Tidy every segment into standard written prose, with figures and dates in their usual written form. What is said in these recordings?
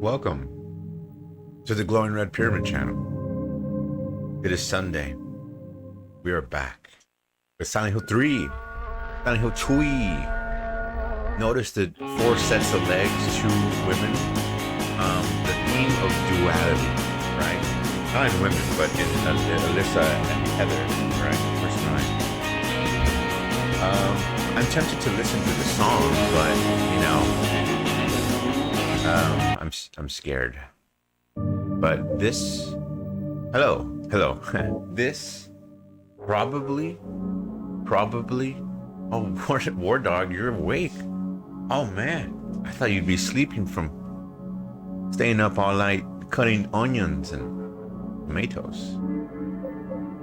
Welcome to the Glowing Red Pyramid channel. It is Sunday. We are back with Silent Hill 3, Silent Hill 2. Notice the 4 sets of legs, 2 women. The theme of duality, right? Not in women, but in Alyssa and Heather, right? Verse 9. I'm tempted to listen to the song, but you know, I'm scared. But this, hello, this probably. Oh, War Dog, you're awake. Oh man, I thought you'd be sleeping from staying up all night cutting onions and tomatoes.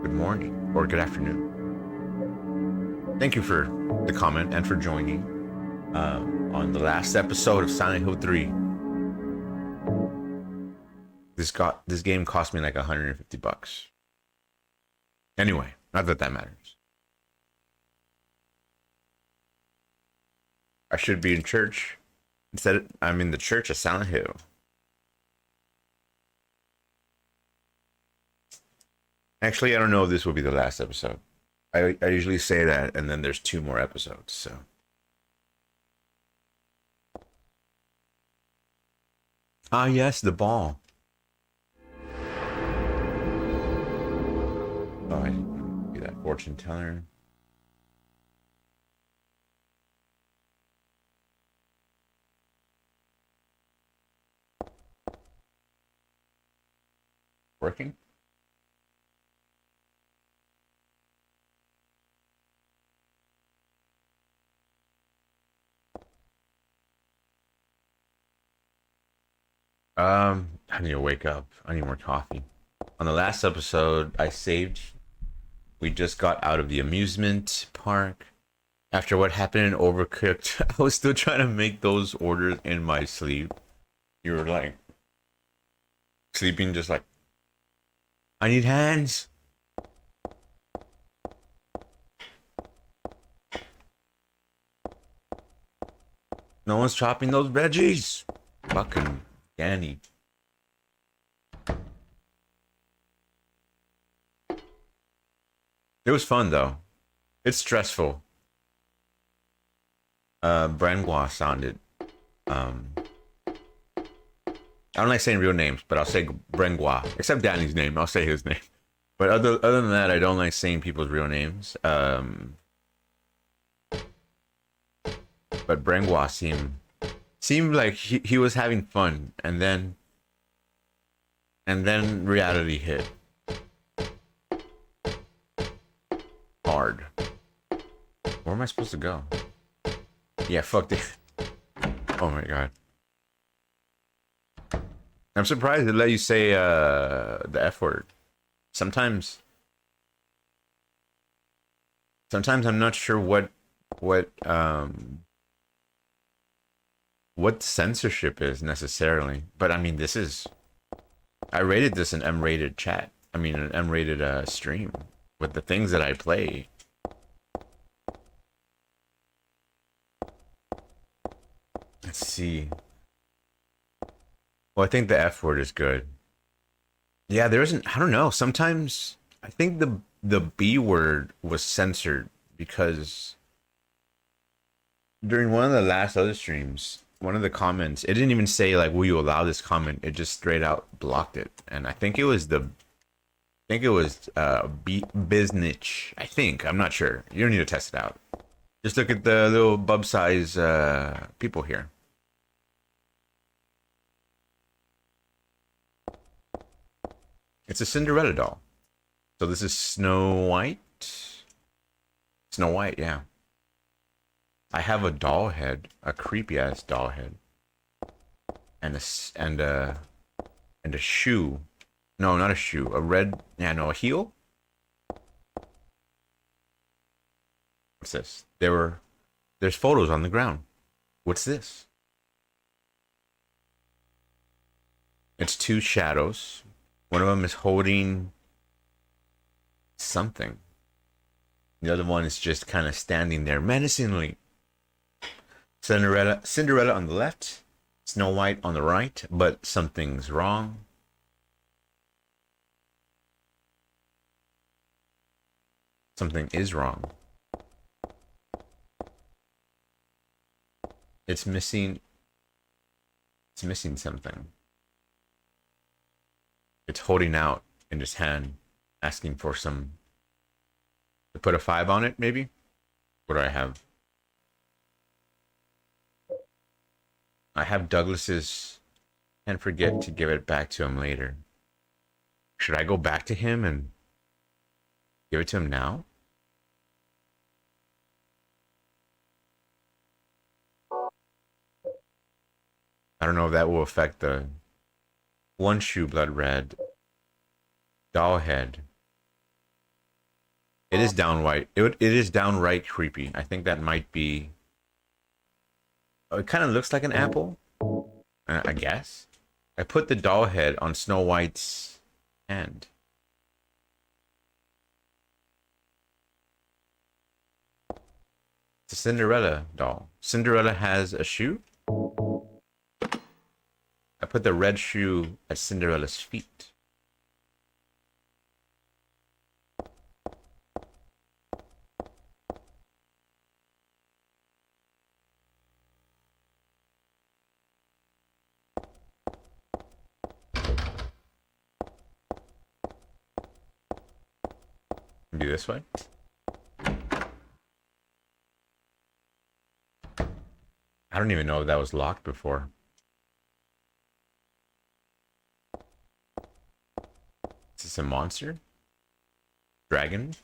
Good morning or good afternoon. Thank you for the comment and for joining on the last episode of Silent Hill 3. This game cost me like $150. Anyway, not that that matters. I should be in church. Instead, I'm in the church of Silent Hill. Actually, I don't know if this will be the last episode. I usually say that, and then there's 2 more episodes, so. Ah, yes, the ball. Oh, I didn't do that fortune teller. Working? I need to wake up. I need more coffee. On the last episode, I saved. We just got out of the amusement park. After what happened in Overcooked, I was still trying to make those orders in my sleep. You were like sleeping just like, I need hands. No one's chopping those veggies. Fucking Danny. It was fun though. It's stressful. Brangwa sounded. I don't like saying real names, but I'll say Brangwa. Except Danny's name, I'll say his name. But other than that, I don't like saying people's real names. But Brangwa seemed like he was having fun, and then reality hit hard. Where am I supposed to go? Yeah, fuck it. Oh my god. I'm surprised they let you say the F word. Sometimes I'm not sure what censorship is necessarily, but I mean, I rated this an M-rated chat. I mean, an M-rated stream with the things that I play. Let's see. Well, I think the F word is good. Yeah, there isn't. I don't know. Sometimes I think the B word was censored because during one of the last other streams, one of the comments, it didn't even say like, will you allow this comment? It just straight out blocked it. And I think it was Biznich. I think. I'm not sure. You don't need to test it out. Just look at the little bub size people here. It's a Cinderella doll. So this is Snow White. Snow White, yeah. I have a doll head, a creepy ass doll head, and a shoe. No, not a shoe. A red. Yeah, no, a heel. What's this? There's photos on the ground. What's this? It's 2 shadows. One of them is holding something. The other one is just kind of standing there menacingly. Cinderella on the left, Snow White on the right, but something's wrong. Something is wrong. It's missing something. It's holding out in his hand, asking for some, to put a 5 on it, maybe? What do I have? I have Douglas's, and forget to give it back to him later. Should I go back to him and give it to him now? I don't know if that will affect the One Shoe Blood Red. Dollhead. It is downright. It is downright creepy. I think that might be. Oh, it kind of looks like an apple. I guess. I put the doll head on Snow White's hand. It's a Cinderella doll. Cinderella has a shoe. I put the red shoe at Cinderella's feet. Do this way. I don't even know if that was locked before. Is this a monster? Dragon?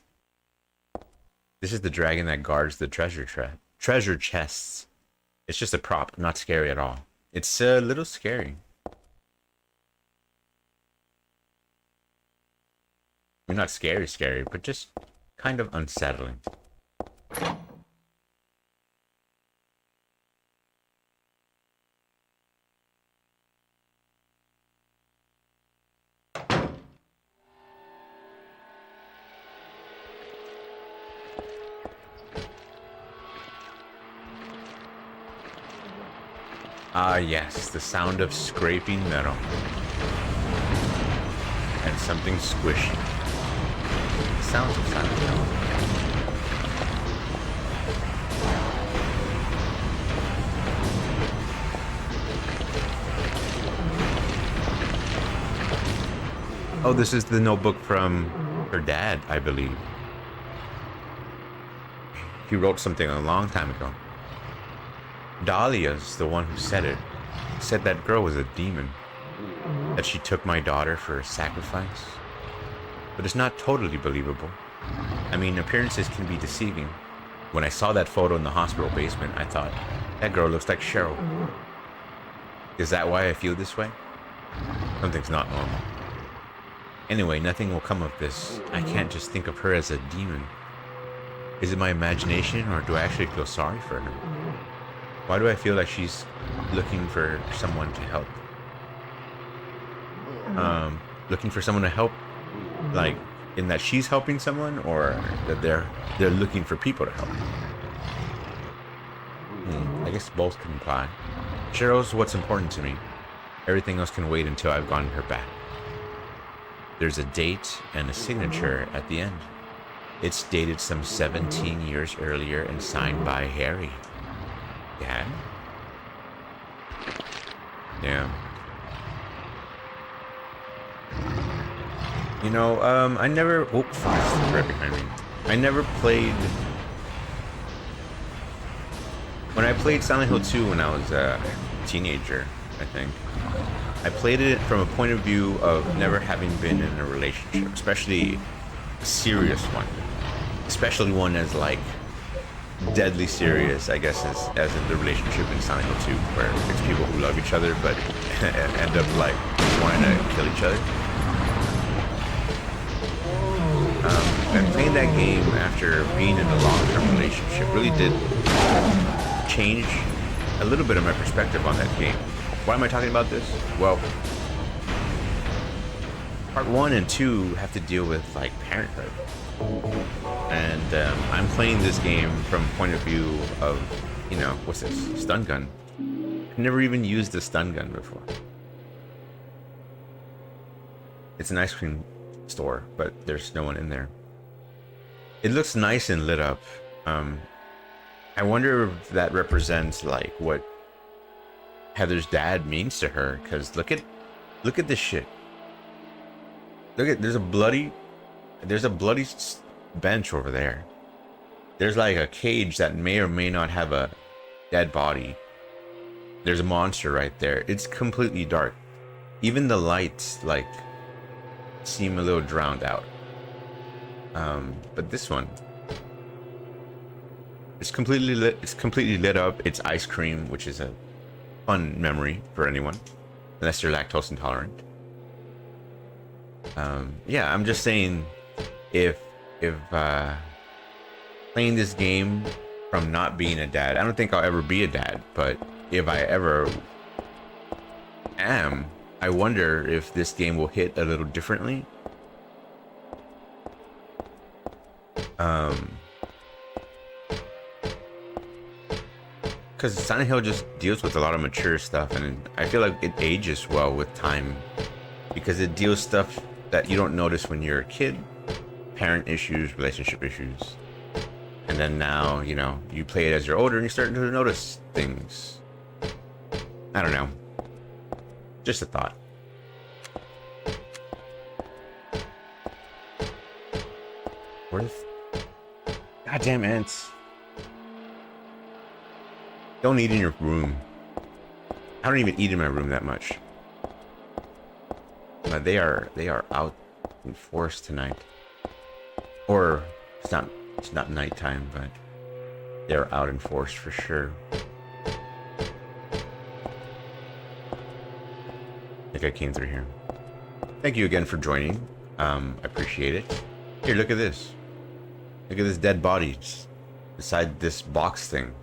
This is the dragon that guards the treasure chests. It's just a prop, not scary at all. It's a little scary. I mean, not scary, but just kind of unsettling. Ah, yes, the sound of scraping metal. And something squishy. Sounds of Silent Hill. Oh, this is the notebook from her dad, I believe. He wrote something a long time ago. Dahlia's the one who said it. Said that girl was a demon. That she took my daughter for a sacrifice. But it's not totally believable. I mean, appearances can be deceiving. When I saw that photo in the hospital basement, I thought, that girl looks like Cheryl. Is that why I feel this way? Something's not normal. Anyway, nothing will come of this. I can't just think of her as a demon. Is it my imagination, or do I actually feel sorry for her? Why do I feel like she's looking for someone to help? Looking for someone to help, like in that she's helping someone, or that they're looking for people to help? I guess both can apply. Cheryl's what's important to me. Everything else can wait until I've gotten her back. There's a date and a signature at the end. It's dated some 17 years earlier and signed by Harry. Dad? Yeah. You know, I never... Oh, fuck, it's right behind me. I never played... When I played Silent Hill 2 when I was a teenager, I think, I played it from a point of view of never having been in a relationship, especially a serious one. Especially one as, like, deadly serious, I guess, as in the relationship in Silent Hill 2, where it's people who love each other but end up like wanting to kill each other. And playing that game after being in a long-term relationship really did change a little bit of my perspective on that game. Why am I talking about this? Well, part 1 and 2 have to deal with like parenthood. And I'm playing this game from a point of view of, you know, what's this? Stun gun. I've never even used a stun gun before. It's an ice cream store, but there's no one in there. It looks nice and lit up. I wonder if that represents like what Heather's dad means to her. Cause look at this shit. There's a bloody bench over there. There's like a cage that may or may not have a dead body. There's a monster right there. It's completely dark. Even the lights like seem a little drowned out. But this one, it's completely lit. It's completely lit up. It's ice cream, which is a fun memory for anyone, unless you're lactose intolerant. Yeah, I'm just saying, if playing this game from not being a dad, I don't think I'll ever be a dad, but if I ever am, I wonder if this game will hit a little differently. Because Silent Hill just deals with a lot of mature stuff, and I feel like it ages well with time, because it deals stuff that you don't notice when you're a kid, parent issues, relationship issues, and then now, you know, you play it as you're older and you're starting to notice things. I don't know. Just a thought. Where the goddamn ants? Don't eat in your room. I don't even eat in my room that much. But they are out in force tonight. Or it's not nighttime, but they're out in force for sure. I think I came through here. Thank you again for joining. I appreciate it. Here, look at this. Look at this dead body beside this box thing.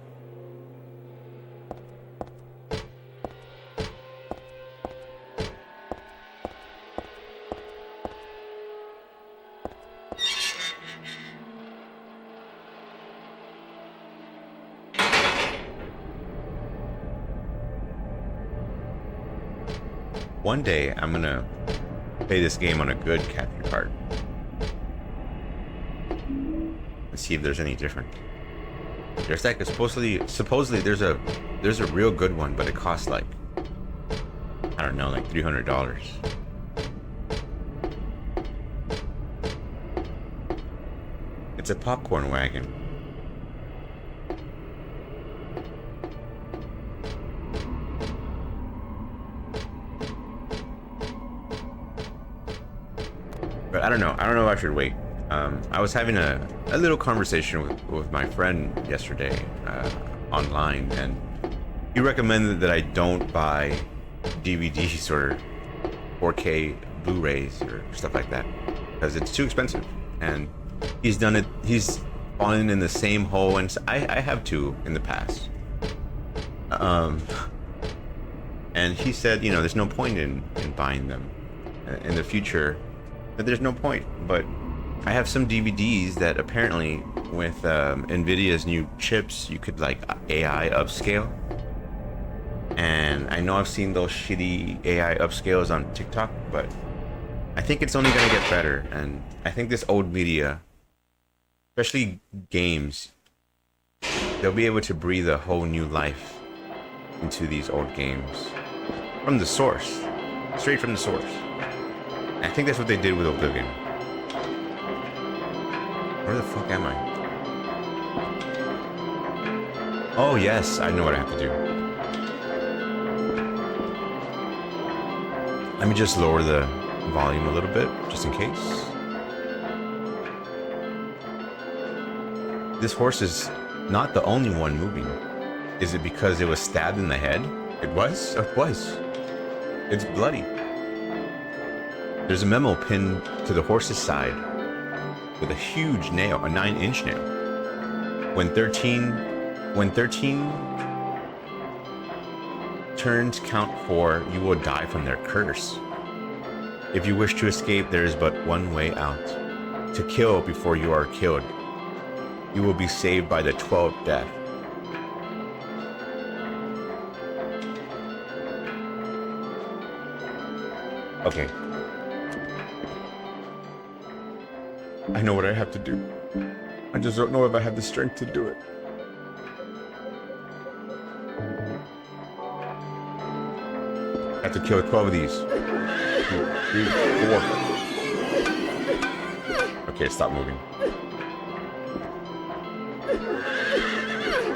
One day, I'm gonna play this game on a good capture card and see if there's any different. There's like a supposedly there's a real good one, but it costs like, I don't know, like $300. It's a popcorn wagon. But I don't know if I should wait. I was having a little conversation with my friend yesterday online, and he recommended that I don't buy DVDs or 4K Blu-rays or stuff like that because it's too expensive. And he's done it. He's fallen in the same hole, and I have too in the past. And he said, you know, there's no point in buying them in the future. That there's no point. But I have some DVDs that apparently with Nvidia's new chips, you could like AI upscale. And I know I've seen those shitty AI upscales on TikTok, but I think it's only gonna get better. And I think this old media, especially games, they'll be able to breathe a whole new life into these old games from the source, straight from the source. I think that's what they did with Oblivion. Where the fuck am I? Oh yes, I know what I have to do. Let me just lower the volume a little bit, just in case. This horse is not the only one moving. Is it because it was stabbed in the head? It was? It was. It's bloody. There's a memo pinned to the horse's side with a huge nail, a 9-inch nail. When 13 turns count 4, you will die from their curse. If you wish to escape, there is but one way out. To kill before you are killed. You will be saved by the 12th death. Okay. I know what I have to do. I just don't know if I have the strength to do it. I have to kill 12 of these. 2, 3, 4. Okay, stop moving.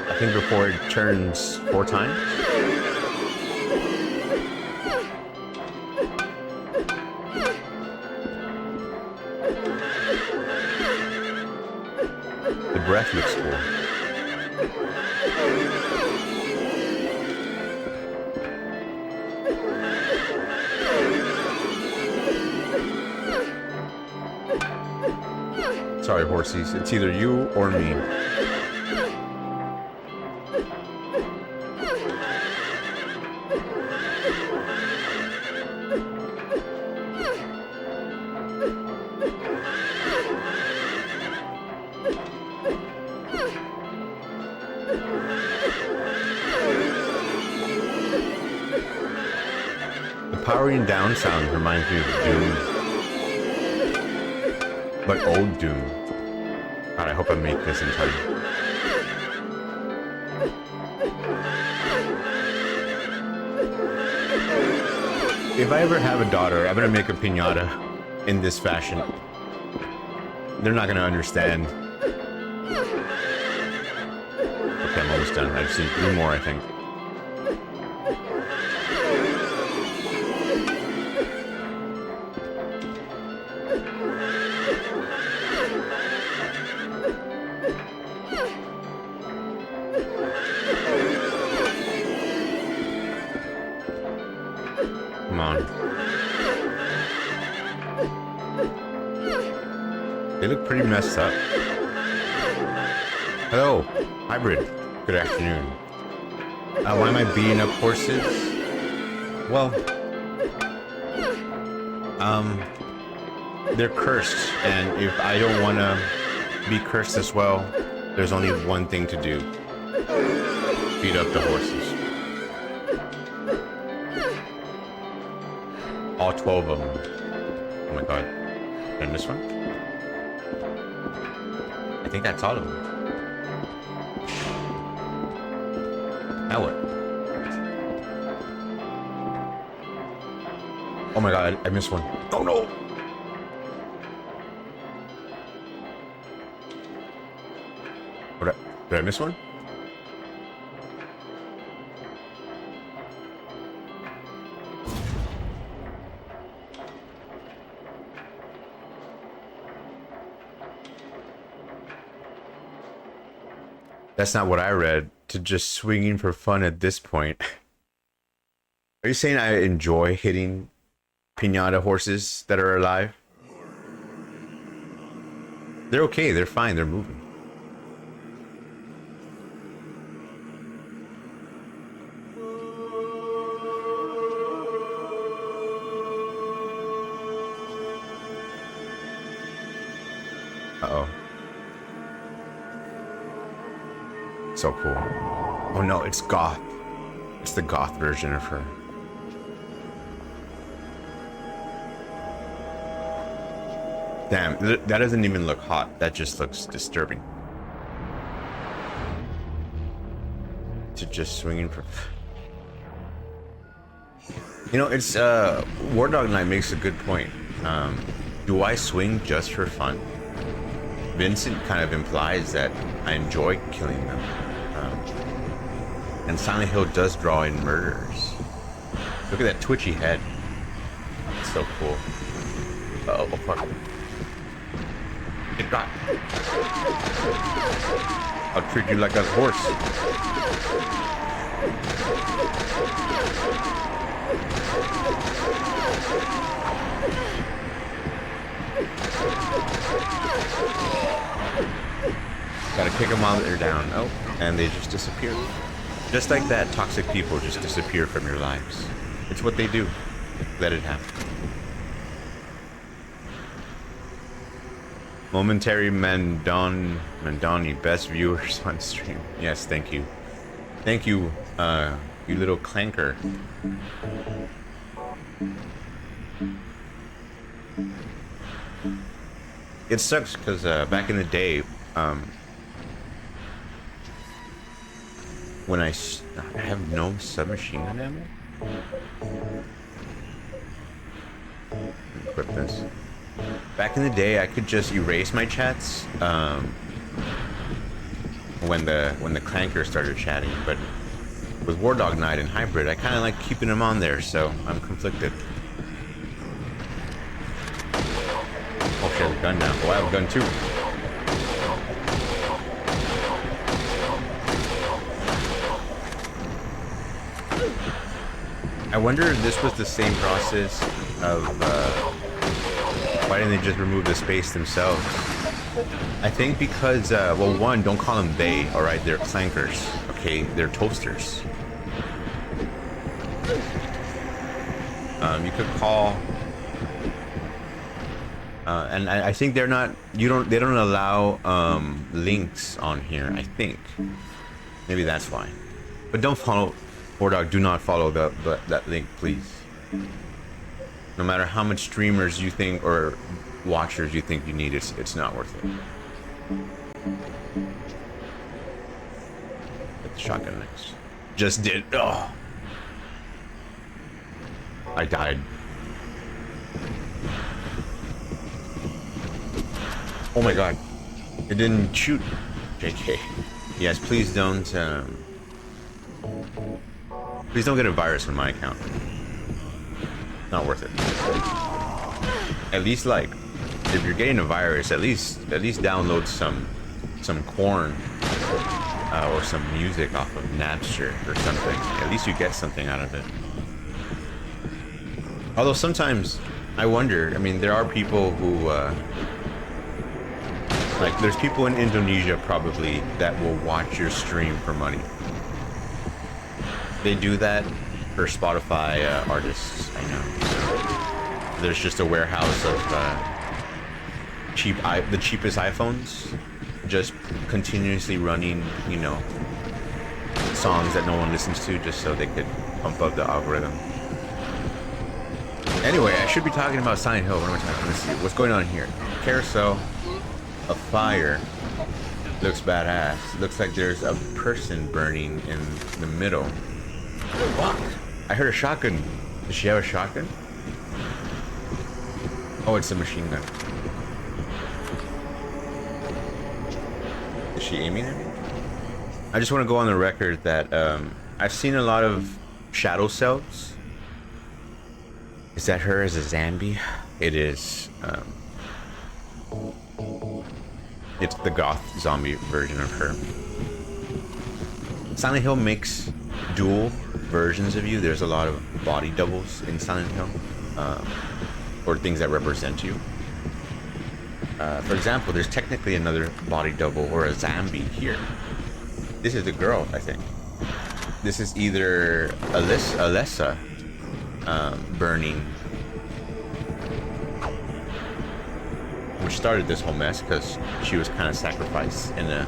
I think before it turns 4 times. The breath looks cool. Sorry, horsies. It's either you or me. The powering down sound reminds me of Doom. But old Doom. God, I hope I make this in time. If I ever have a daughter, I'm gonna make a piñata in this fashion. They're not gonna understand. Okay, I'm almost done. I just need 3 more, I think. Come on. They look pretty messed up. Hello, hybrid. Good afternoon. Why am I beating up horses? Well, they're cursed, and if I don't want to be cursed as well, there's only one thing to do. Beat up the horses. All 12 of them. Oh my god. Did I miss one? I think that's all of them. Now what? Oh my god, I missed one. Oh no! Did I miss one? That's not what I read. To just swinging for fun at this point. Are you saying I enjoy hitting piñata horses that are alive? They're okay. They're fine. They're moving. Uh-oh. So cool. Oh no, it's goth. It's the goth version of her. Damn, that doesn't even look hot. That just looks disturbing. To just swinging for... You know, it's, War Dog Knight makes a good point. Do I swing just for fun? Vincent kind of implies that I enjoy killing them. And Silent Hill does draw in murderers. Look at that twitchy head. It's so cool. Uh-oh, oh fuck. Get got. I'll treat you like a horse. Gotta kick them while they're down. Oh, and they just disappear. Just like that, toxic people just disappear from your lives. It's what they do. Let it happen. Momentary Mandoni, best viewers on stream. Yes, thank you. Thank you, you little clanker. It sucks because back in the day, when I have no submachine gun ammo. Equip this. Back in the day, I could just erase my chats when the clanker started chatting, but with War Dog Knight and Hybrid, I kind of like keeping them on there, so I'm conflicted. Oh shit, I have a gun now. Oh, I have a gun too. I wonder if this was the same process of why didn't they just remove the space themselves? I think because well, one, don't call them they, all right? They're clankers, okay? They're toasters. You could call, and I think they're not. They don't allow links on here. I think maybe that's why. But don't follow. War Dog, do not follow that link, please. No matter how much streamers you think or watchers you think you need, it's not worth it. Get the shotgun next. Just did. Oh, I died. Oh my god, it didn't shoot. JK. Yes, please don't. Please don't get a virus from my account. Not worth it. At least, like, if you're getting a virus, at least download some corn or some music off of Napster or something. At least you get something out of it. Although sometimes I wonder. I mean, there are people who like, there's people in Indonesia probably that will watch your stream for money. They do that for Spotify artists, I know. So there's just a warehouse of the cheapest iPhones, just continuously running, you know, songs that no one listens to, just so they could pump up the algorithm. Anyway, I should be talking about Silent Hill. What am I talking about? Let's see. What's going on here? Carousel of fire. Looks badass. Looks like there's a person burning in the middle. Fuck! I heard a shotgun. Does she have a shotgun? Oh, it's a machine gun. Is she aiming at me? I just want to go on the record that I've seen a lot of shadow selves. Is that her as a zombie? It is. It's the goth zombie version of her. Silent Hill makes dual versions of you. There's a lot of body doubles in Silent Hill, or things that represent you. For example, there's technically another body double or a zombie here. This is a girl, I think. This is either Alessa burning, which started this whole mess because she was kind of sacrificed in a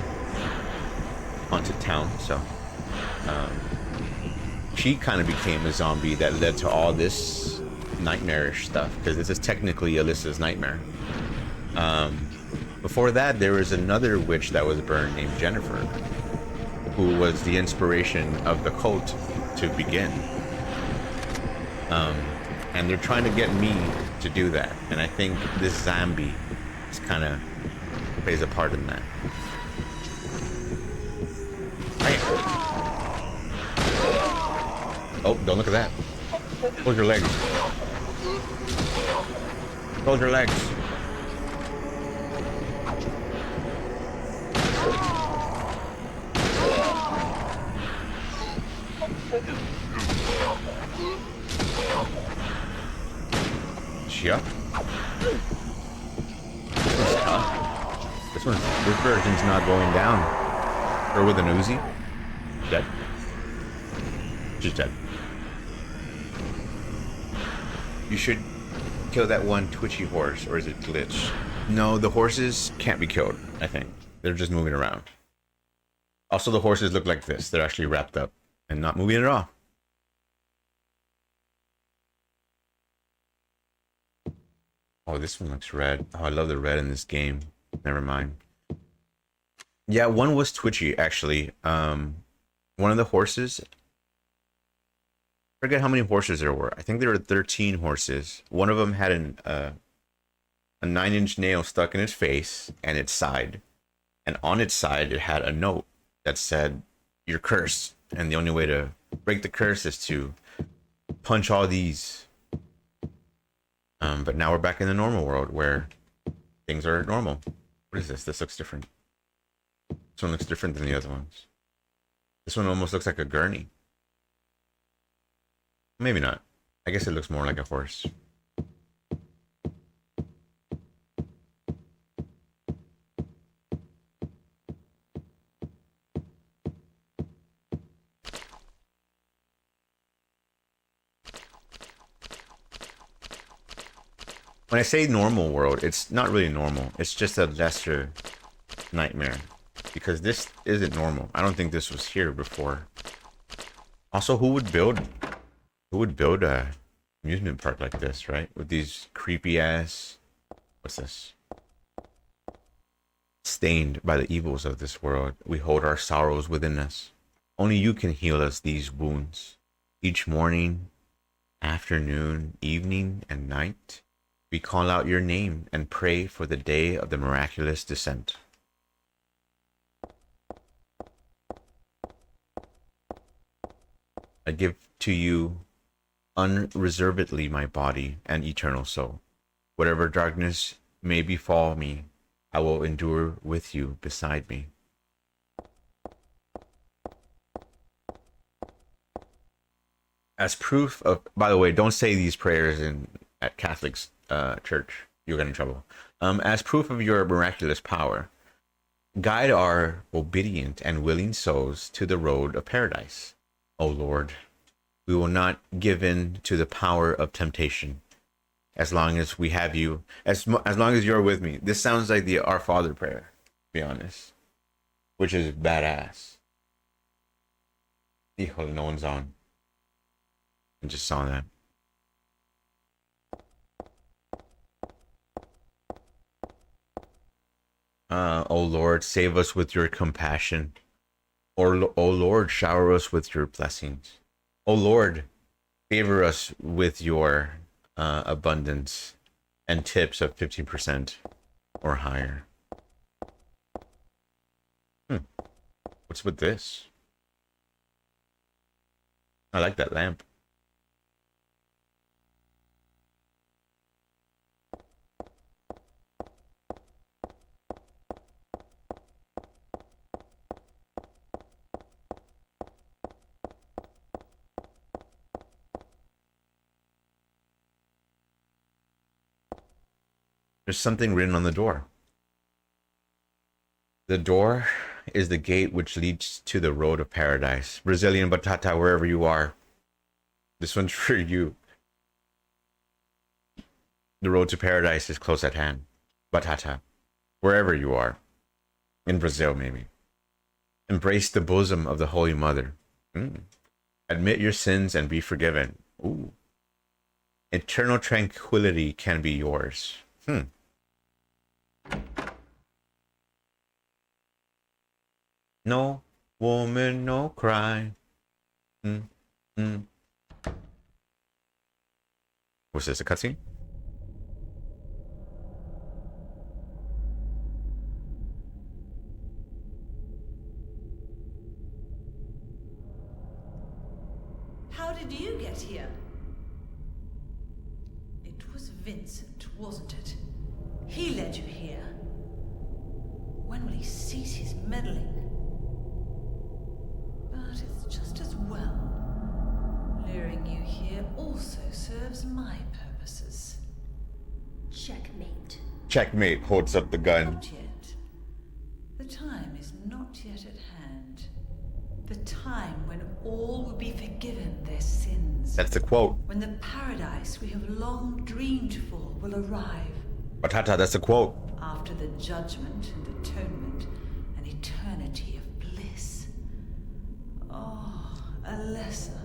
haunted town, so she kind of became a zombie that led to all this nightmarish stuff, because this is technically Alyssa's nightmare. Before that, there was another witch that was burned named Jennifer, who was the inspiration of the cult to begin. And they're trying to get me to do that, and I think this zombie is kind of plays a part in that. Oh, don't look at that. Close your legs. Close your legs. Is she up? This version's not going down. Or with an Uzi. Dead. She's dead. You should kill that one twitchy horse, or is it glitch? No, the horses can't be killed, I think. They're just moving around. Also, the horses look like this. They're actually wrapped up and not moving at all. Oh, this one looks red. Oh, I love the red in this game. Never mind. Yeah, one was twitchy actually. One of the horses. I forget how many horses there were. I think there were 13 horses. One of them had a 9-inch nail stuck in its face and its side, and on its side it had a note that said, "You're cursed," and the only way to break the curse is to punch all these. But now we're back in the normal world where things are normal. What is this? This looks different. This one looks different than the other ones. This one almost looks like a gurney. Maybe not. I guess it looks more like a horse. When I say normal world, it's not really normal. It's just a lesser nightmare. Because this isn't normal. I don't think this was here before. Also, who would build a amusement park like this, right? With these creepy ass, what's this? Stained by the evils of this world, we hold our sorrows within us. Only you can heal us these wounds. Each morning, afternoon, evening, and night, we call out your name and pray for the day of the miraculous descent. I give to you unreservedly my body and eternal soul. Whatever darkness may befall me, I will endure with you beside me. As proof of, by the way, don't say these prayers at Catholic's church. You'll get in trouble. As proof of your miraculous power, guide our obedient and willing souls to the road of paradise. O Lord, we will not give in to the power of temptation as long as we have you, as long as you're with me. This sounds like the Our Father prayer, to be honest, which is badass. Híjole, no one's on. I just saw that. O Lord, save us with your compassion. O Lord, shower us with your blessings. O Lord, favor us with your abundance and tips of 15% or higher. What's with this? I like that lamp. There's something written on the door. The door is the gate which leads to the road of paradise. Brazilian Batata, wherever you are. This one's for you. The road to paradise is close at hand. Batata, wherever you are. In Brazil, maybe. Embrace the bosom of the Holy Mother. Admit your sins and be forgiven. Ooh. Eternal tranquility can be yours. No woman, no cry. Was this a cutscene? How did you get here? It was Vincent, wasn't it? He led you here. When will he cease his meddling? But it's just as well. Luring you here also serves my purposes. Checkmate. Checkmate holds up the gun. Not yet. The time is not yet at hand. The time when all will be forgiven their sins. That's the quote. When the paradise we have long dreamed for will arrive. Batata, that's the quote. After the judgment and atonement, an eternity of bliss. Oh, Alessa,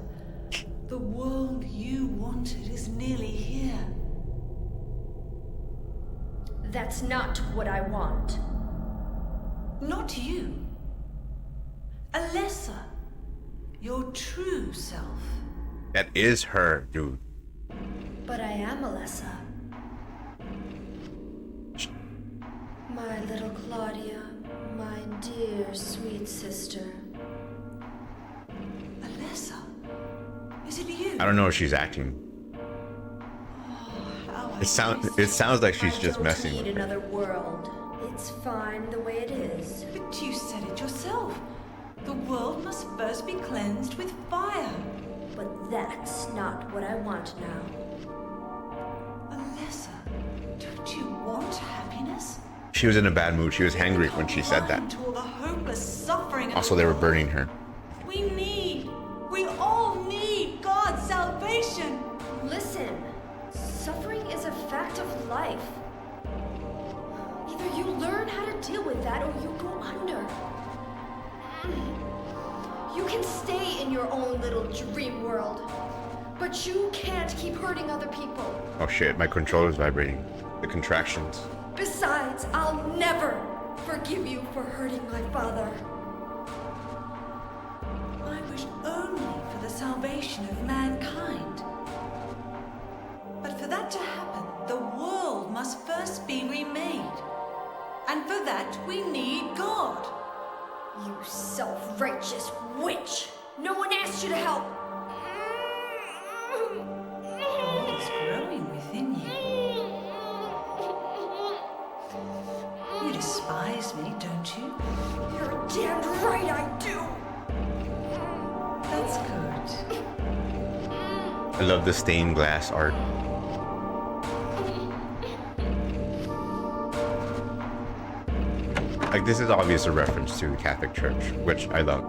the world you wanted is nearly here. That's not what I want. Not you. Alessa. Your true self. That is her, dude. But I am Alessa. My little Claudia, my dear sweet sister. Alessa. Is it you? I don't know if she's acting. How It sounds like she's I just don't messing need with her. another world. It's fine the way it is. But you said it yourself. The world must first be cleansed with fire. But that's not what I want now. Alessa, don't you want happiness? She was in a bad mood. She was hangry when she said that. To all the hopeless suffering. of Also, the they were world. burning her. We all need God's salvation. Listen, suffering is a fact of life. Either you learn how to deal with that or you go under. You can stay in your own little dream world, but you can't keep hurting other people. Oh shit, my controller's vibrating. The contractions. Besides, I'll never forgive you for hurting my father. I wish only for the salvation of mankind. But for that to happen, the world must first be remade. And for that, we need God. You self-righteous witch! No one asked you to help! God is growing within you. You despise me, don't you? You're damned right I do! That's good. I love the stained glass art. Like, this is obvious a reference to the Catholic Church, which I love.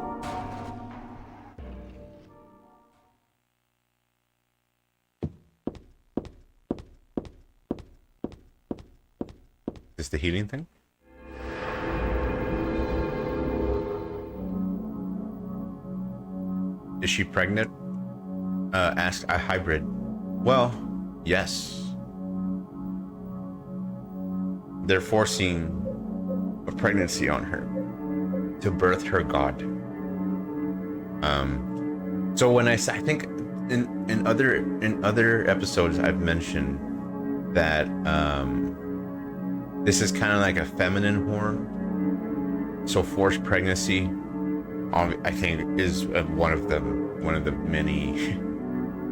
Is this the healing thing? Is she pregnant? Asked a hybrid. Well, yes. They're forcing a pregnancy on her to birth her god. So when I think in other episodes I've mentioned that this is kind of like a feminine horror. So forced pregnancy, I think, is one of the many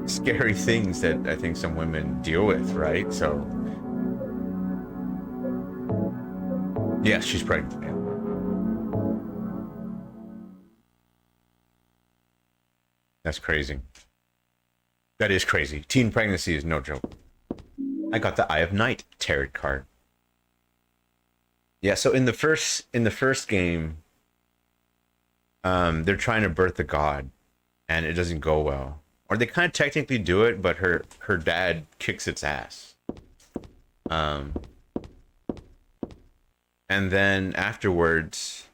scary things that I think some women deal with, right? So yes, she's pregnant. Yeah. That's crazy. That is crazy. Teen pregnancy is no joke. I got the Eye of Night tarot card. Yeah, so in the first game, they're trying to birth the god, and it doesn't go well. Or they kind of technically do it, but her dad kicks its ass. And then afterwards,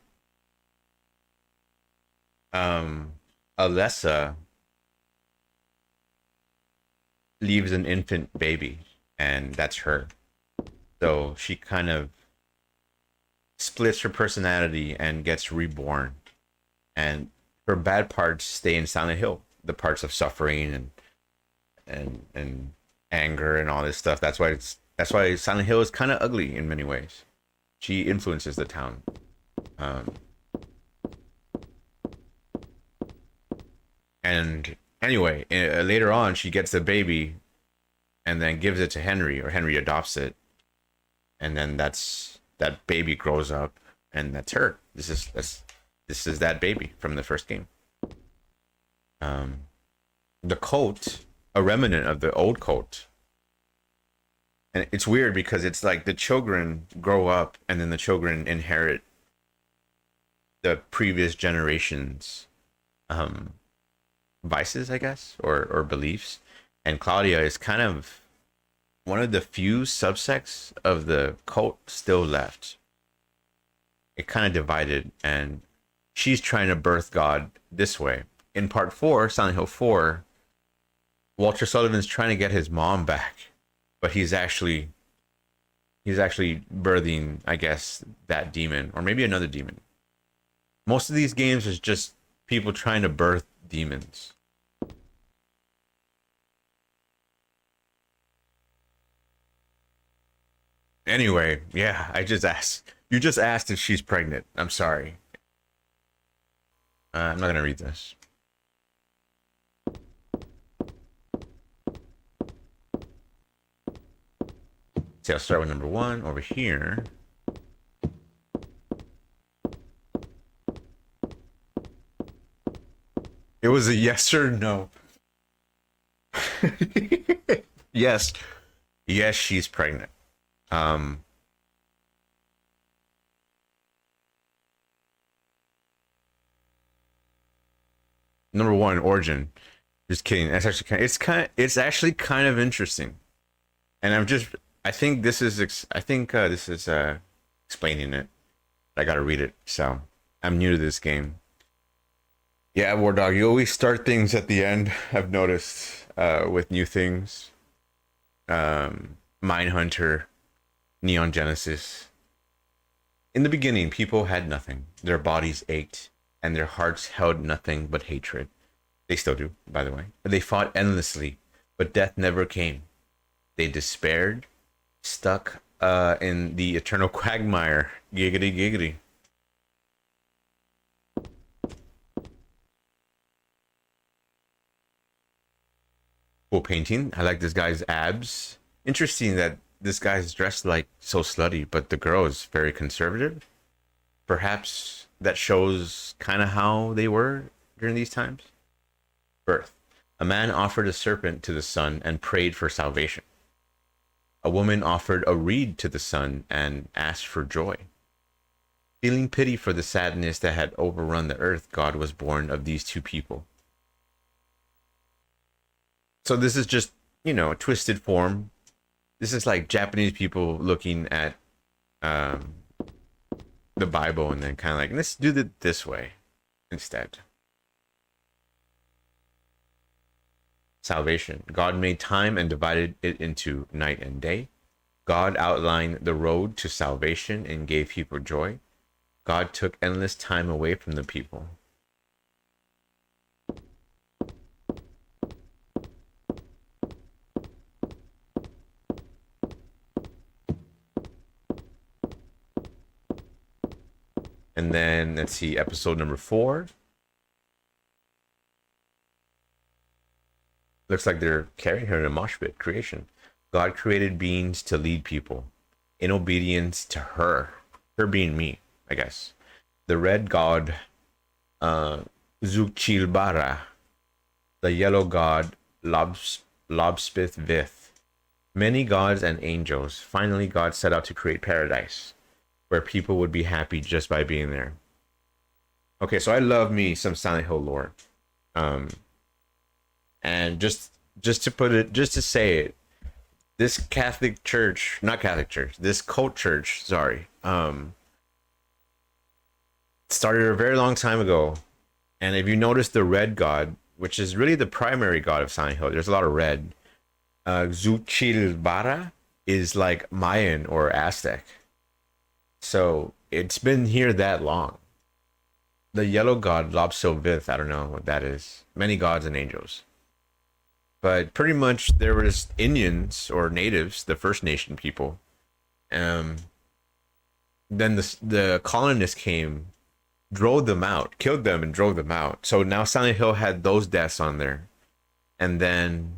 Alessa leaves an infant baby, and that's her. So she kind of splits her personality and gets reborn. And her bad parts stay in Silent Hill, the parts of suffering and anger and all this stuff. That's why Silent Hill is kind of ugly in many ways. She influences the town. And anyway, later on, she gets the baby and then gives it to Henry, or Henry adopts it. And then that baby grows up, and that's her. This is that baby from the first game. The cult, a remnant of the old cult. And it's weird because it's like the children grow up and then the children inherit the previous generation's vices, I guess, or beliefs. And Claudia is kind of one of the few subsects of the cult still left. It kind of divided, and she's trying to birth God this way. In part 4, Silent Hill 4, Walter Sullivan's trying to get his mom back, but he's actually He's actually birthing, I guess, that demon or maybe another demon. Most of these games is just people trying to birth demons. Anyway, yeah, I just asked. You just asked if she's pregnant. I'm sorry. I'm not gonna read this. See, I'll start with number 1 over here. It was a yes or no. Yes. Yes, she's pregnant. Number 1, origin. Just kidding. That's actually it's actually kind of interesting. And I think this is explaining it. I gotta read it. So I'm new to this game. Yeah, War Dog, you always start things at the end. I've noticed with new things. Mindhunter, Neon Genesis. In the beginning, people had nothing. Their bodies ached, and their hearts held nothing but hatred. They still do, by the way. They fought endlessly, but death never came. They despaired, stuck in the eternal quagmire. Giggity, giggity. Cool painting. I like this guy's abs. Interesting that this guy's dressed like so slutty, but the girl is very conservative. Perhaps that shows kind of how they were during these times. Birth. A man offered a serpent to the sun and prayed for salvation. A woman offered a reed to the sun and asked for joy. Feeling pity for the sadness that had overrun the earth, God was born of these two people. So this is just, a twisted form. This is like Japanese people looking at the Bible and then kind of like, let's do it this way instead. Salvation. God made time and divided it into night and day. God outlined the road to salvation and gave people joy. God took endless time away from the people. And then let's see, episode number 4. Looks like they're carrying her in a mosh pit. Creation. God created beings to lead people in obedience to her. Her being me, I guess. The red god, Zuchilbara. The yellow god, Lobspith Vith. Many gods and angels. Finally, God set out to create paradise, where people would be happy just by being there. Okay, so I love me some Silent Hill lore. And just to say it, this this cult church, sorry, started a very long time ago. And if you notice the red god, which is really the primary god of Silent Hill, there's a lot of red. Zuchilbara is like Mayan or Aztec. So it's been here that long. The yellow god, Lobsovith, I don't know what that is. Many gods and angels. But pretty much there was Indians or natives, the First Nation people. Then the colonists came, drove them out, killed them and drove them out. So now Silent Hill had those deaths on there. And then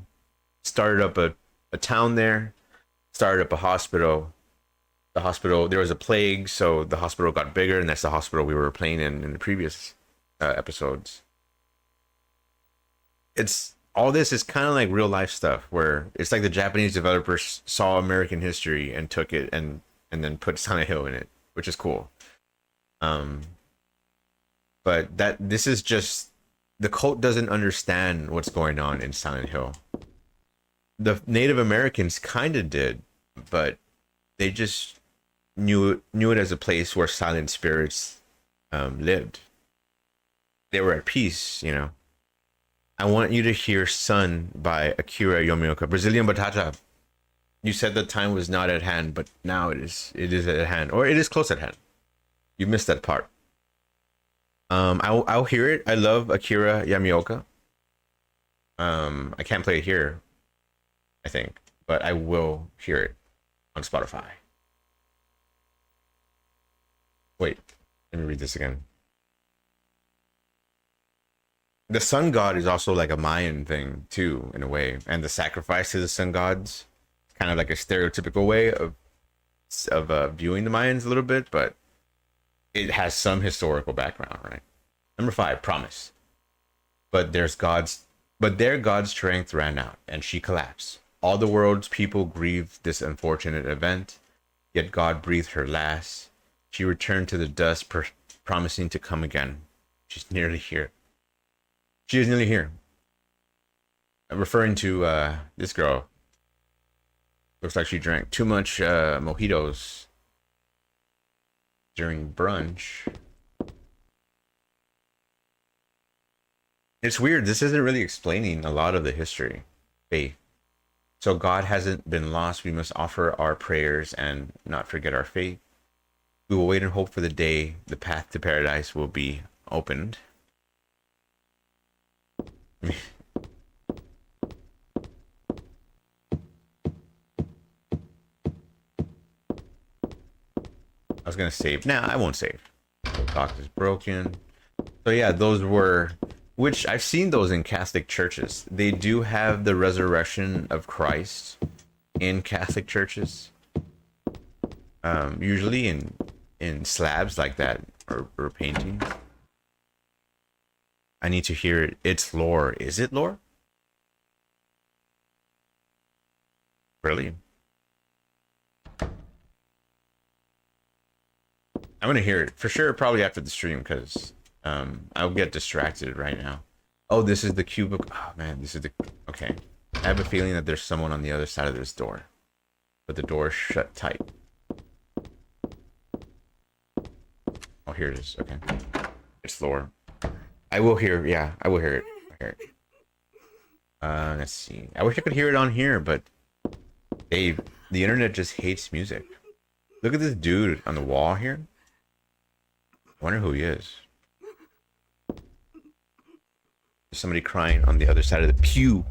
started up a town there, started up a hospital. The hospital, there was a plague, so the hospital got bigger, and that's the hospital we were playing in the previous episodes. All this is kind of like real life stuff, where it's like the Japanese developers saw American history and took it and then put Silent Hill in it, which is cool. But this is just, the cult doesn't understand what's going on in Silent Hill. The Native Americans kind of did, but they just knew it as a place where silent spirits lived. They were at peace, I want you to hear Sun by Akira Yomioka. Brazilian Batata. You said the time was not at hand, but now it is. It is at hand, or it is close at hand. You missed that part. I'll hear it. I love Akira Yamaoka. I can't play it here, I think, but I will hear it on Spotify. Wait, let me read this again. The sun god is also like a Mayan thing too, in a way, and the sacrifice to the sun gods, kind of like a stereotypical way of viewing the Mayans a little bit, but it has some historical background, right? Number 5, promise. But their god's strength ran out, and she collapsed. All the world's people grieved this unfortunate event, yet God breathed her last. She returned to the dust, promising to come again. She's nearly here. She is nearly here. I'm referring to this girl. Looks like she drank too much mojitos during brunch. It's weird. This isn't really explaining a lot of the history. Faith. So God hasn't been lost. We must offer our prayers and not forget our faith. We will wait and hope for the day the path to paradise will be opened. I was gonna save. Nah, I won't save. Dock is broken. So yeah, those were, which I've seen those in Catholic churches. They do have the resurrection of Christ in Catholic churches. Usually in slabs like that, or paintings. I need to hear it. It's lore. Is it lore? Really? I'm gonna hear it for sure, probably after the stream, because I'll get distracted right now. Oh, this is the cubicle. Oh man, this is the. Okay, I have a feeling that there's someone on the other side of this door, but the door is shut tight. Oh, here it is. Okay, it's lore. I will hear. Yeah, I will hear it. I hear it. Let's see. I wish I could hear it on here, but the internet just hates music. Look at this dude on the wall here. I wonder who he is. There's somebody crying on the other side of the pew.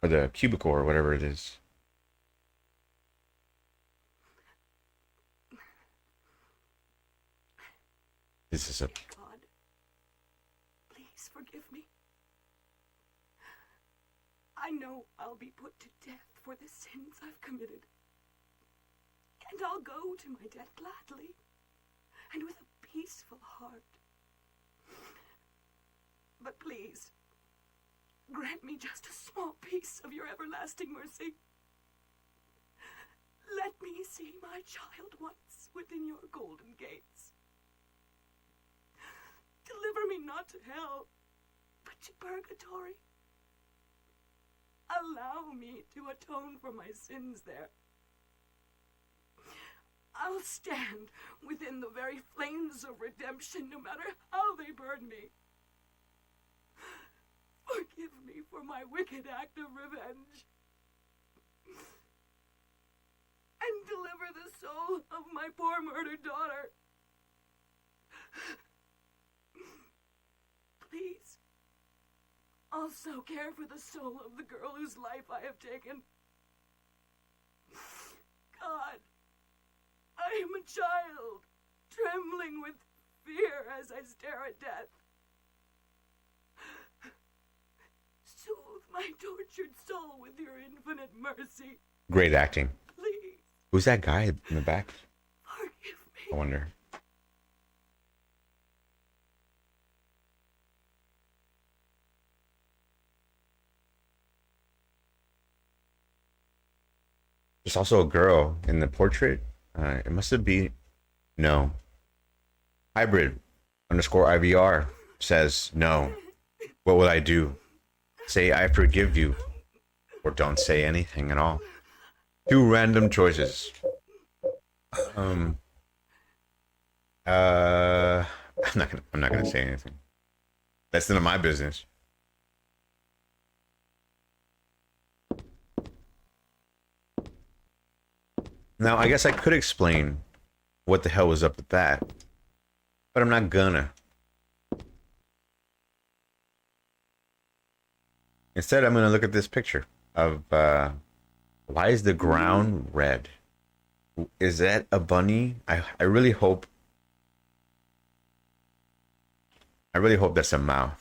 Or the cubicle, or whatever it is. This is a... God, please forgive me. I know I'll be put to death for the sins I've committed. And I'll go to my death gladly, and with a peaceful heart. But please, grant me just a small piece of your everlasting mercy. Let me see my child once within your golden gates. Deliver me not to hell, but to purgatory. Allow me to atone for my sins there. I'll stand within the very flames of redemption, no matter how they burn me. Forgive me for my wicked act of revenge. And deliver the soul of my poor murdered daughter. Please, also care for the soul of the girl whose life I have taken. God, I am a child, trembling with fear as I stare at death. Soothe my tortured soul with your infinite mercy. Great acting. Please. Who's that guy in the back? Forgive me. I wonder. There's also a girl in the portrait. It must have been... No. Hybrid underscore IVR says, no. What will I do? Say I forgive you. Or don't say anything at all. 2 random choices. I'm not gonna say anything. That's none of my business. Now, I guess I could explain what the hell was up with that, but I'm not gonna. Instead, I'm gonna look at this picture of why is the ground red? Is that a bunny? I really hope that's a mouth.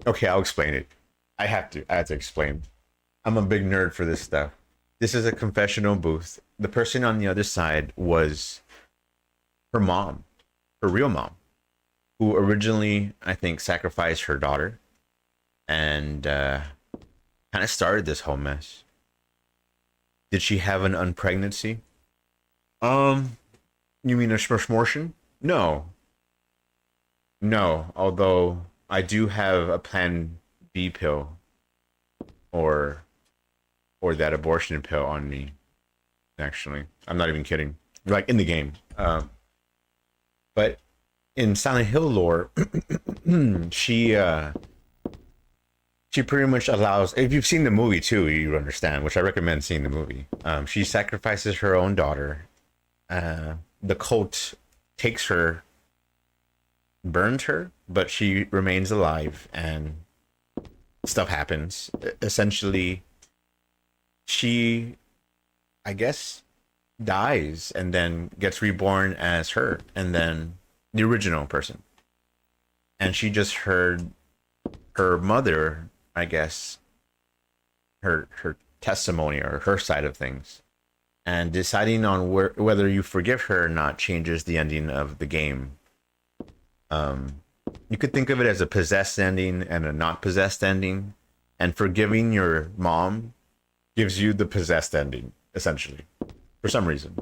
Okay, I'll explain it. I have to explain. I'm a big nerd for this stuff. This is a confessional booth. The person on the other side was her mom, her real mom, who originally, I think, sacrificed her daughter and kind of started this whole mess. Did she have an unpregnancy? You mean a smortion? No. No, although I do have a Plan B pill or that abortion pill on me. Actually, I'm not even kidding. Like in the game. But in Silent Hill lore, she pretty much allows. If you've seen the movie too, you understand. Which I recommend seeing the movie. She sacrifices her own daughter. The cult takes her, burns her, but she remains alive, and stuff happens. Essentially, she, I guess, dies and then gets reborn as her, and then the original person. And she just heard her mother, I guess, her testimony or her side of things, and deciding on whether you forgive her or not changes the ending of the game. You could think of it as a possessed ending and a not possessed ending, and forgiving your mom gives you the possessed ending, essentially, for some reason.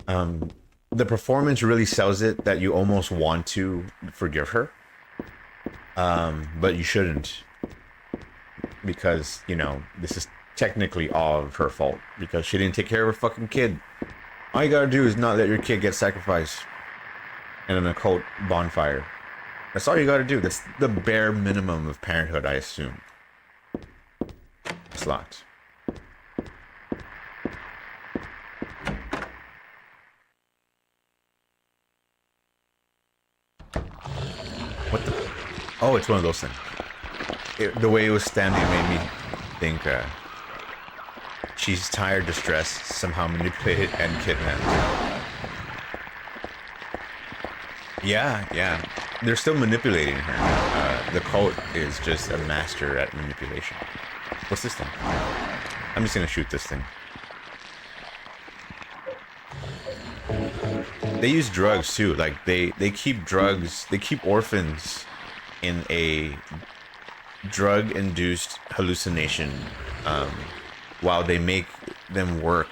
The performance really sells it that you almost want to forgive her, but you shouldn't, because, you know, this is technically all of her fault, because she didn't take care of her fucking kid. All you gotta do is not let your kid get sacrificed in an occult bonfire. That's all you gotta do. That's the bare minimum of parenthood, I assume. It's locked. What the? Oh, it's one of those things. The way it was standing made me think she's tired, distressed, somehow manipulated, and kidnapped. Yeah. They're still manipulating her. The cult is just a master at manipulation. What's this thing? I'm just gonna shoot this thing. They use drugs too. Like they keep drugs. They keep orphans in a drug-induced hallucination, while they make them work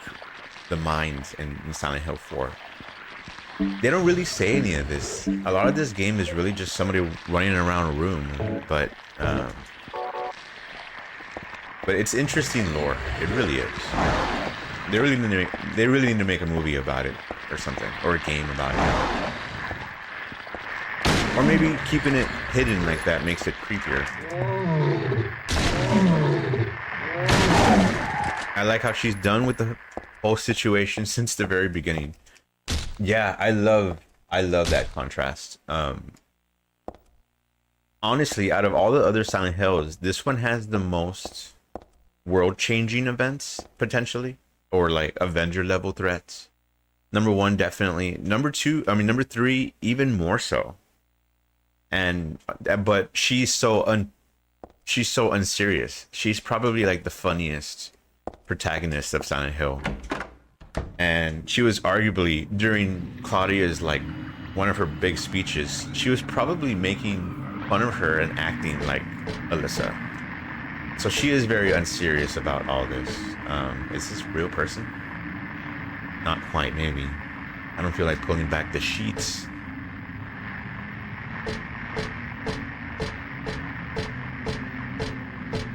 the minds in Silent Hill 4. They don't really say any of this. A lot of this game is really just somebody running around a room, but it's interesting lore. It really is. They really need to make a movie about it or something, or a game about it. Or maybe keeping it hidden like that makes it creepier. I like how she's done with the whole situation since the very beginning. Yeah, I love that contrast. Honestly, out of all the other Silent Hills, this one has the most world-changing events, potentially, or like Avenger level threats. Number 1, definitely. Number 3, even more so. And but she's so unserious. She's probably like the funniest protagonist of Silent Hill. And she was arguably, during Claudia's, like, one of her big speeches, she was probably making fun of her and acting like Alyssa. So she is very unserious about all this. Is this a real person? Not quite, maybe. I don't feel like pulling back the sheets.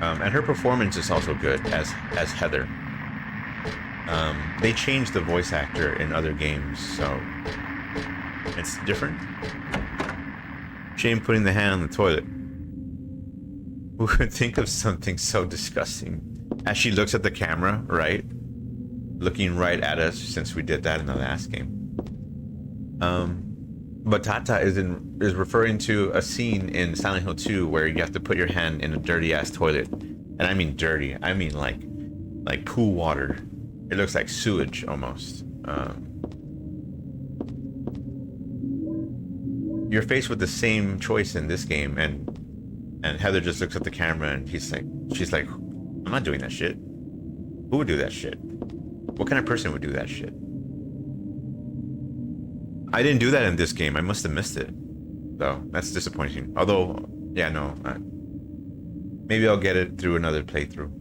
And her performance is also good as Heather. They changed the voice actor in other games, so it's different. Shame putting the hand on the toilet. Who could think of something so disgusting? As she looks at the camera, right? Looking right at us, since we did that in the last game. Batata is referring to a scene in Silent Hill 2 where you have to put your hand in a dirty ass toilet. And I mean dirty, I mean like pool water. It looks like sewage almost. You're faced with the same choice in this game, and Heather just looks at the camera and she's like, I'm not doing that shit. Who would do that shit? What kind of person would do that shit? I didn't do that in this game. I must have missed it. So that's disappointing. Although, yeah, no. Maybe I'll get it through another playthrough.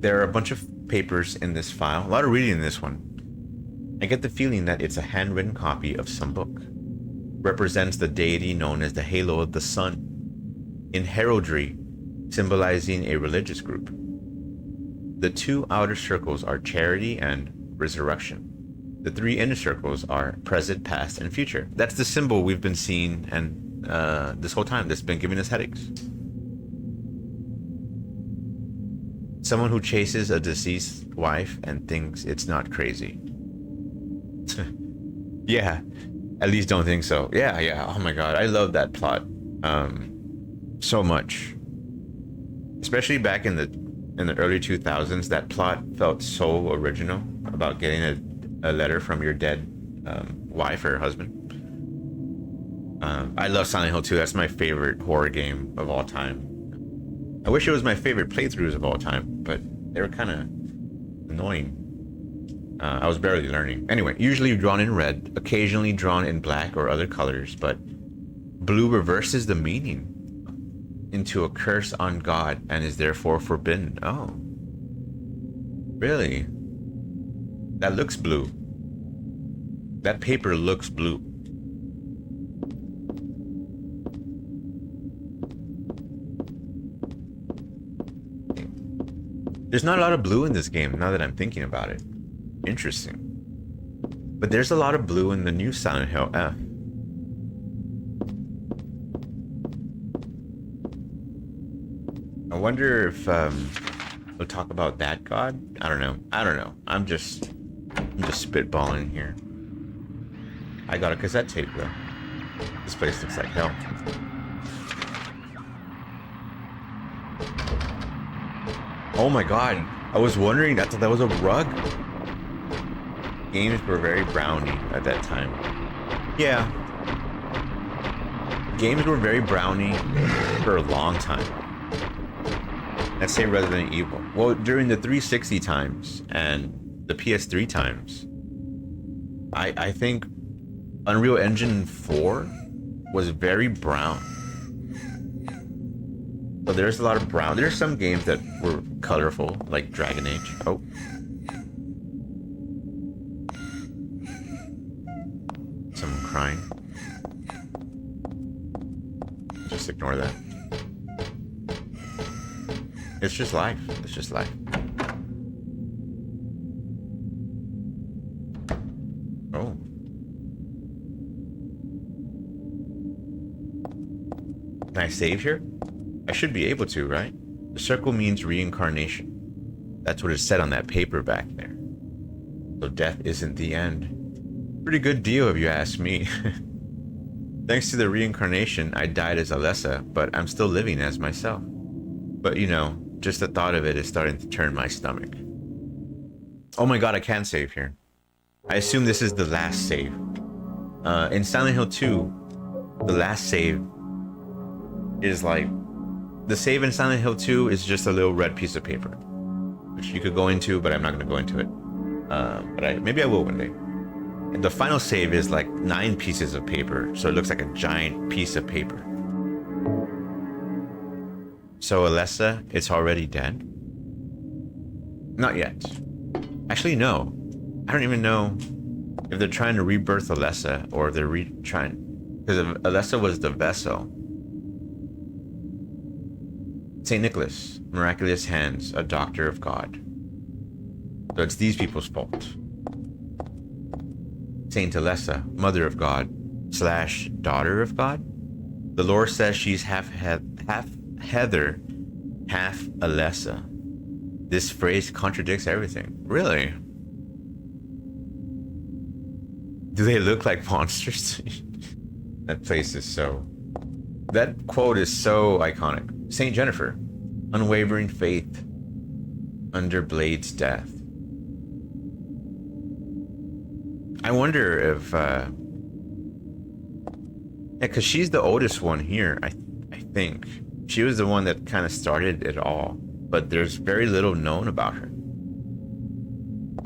There are a bunch of papers in this file. A lot of reading in this one. I get the feeling that it's a handwritten copy of some book. Represents the deity known as the Halo of the Sun. In heraldry, symbolizing a religious group. The two outer circles are charity and resurrection. The three inner circles are present, past, and future. That's the symbol we've been seeing and this whole time that's been giving us headaches. Someone who chases a deceased wife and thinks it's not crazy. Yeah, at least don't think so. Yeah. Oh my god, I love that plot so much. Especially back in the early 2000s, that plot felt so original about getting a letter from your dead wife or husband. I love Silent Hill 2. That's my favorite horror game of all time. I wish it was my favorite playthroughs of all time, but they were kind of annoying. I was barely learning. Anyway, usually drawn in red, occasionally drawn in black or other colors, but blue reverses the meaning into a curse on God and is therefore forbidden. Oh. Really? That looks blue. That paper looks blue. There's not a lot of blue in this game now that I'm thinking about it. Interesting. But there's a lot of blue in the new Silent Hill F. I wonder if we'll talk about that god. I don't know. I'm just spitballing here. I got a cassette tape though. This place looks like hell. Oh my god! I was wondering. I thought that was a rug. Games were very browny at that time. Yeah. Games were very browny for a long time. Let's say Resident Evil. Well, during the 360 times and the PS3 times, I think Unreal Engine 4 was very brown. So there's a lot of brown. There's some games that were colorful, like Dragon Age. Oh. Someone crying. Just ignore that. It's just life. It's just life. Oh. Can I save here? I should be able to, right? The circle means reincarnation. That's what it said on that paper back there. So death isn't the end. Pretty good deal if you ask me. Thanks to the reincarnation, I died as Alessa, but I'm still living as myself. But you know, just the thought of it is starting to turn my stomach. Oh my god, I can save here. I assume this is the last save. In Silent Hill 2, the last save is like... The save in Silent Hill 2 is just a little red piece of paper, which you could go into, but I'm not going to go into it. But maybe I will one day. And the final save is like 9 pieces of paper, so it looks like a giant piece of paper. So Alessa, it's already dead? Not yet. Actually, no. I don't even know if they're trying to rebirth Alessa or if they're trying... Because Alessa was the vessel. St. Nicholas, miraculous hands, a doctor of God. So it's these people's fault. Saint Alessa, mother of God / daughter of God. The lore says she's half Heather, half Alessa. This phrase contradicts everything. Really? Do they look like monsters? That place is so... That quote is so iconic. Saint Jennifer, unwavering faith under Blade's death. I wonder if... Yeah, because she's the oldest one here, I think. She was the one that kind of started it all. But there's very little known about her.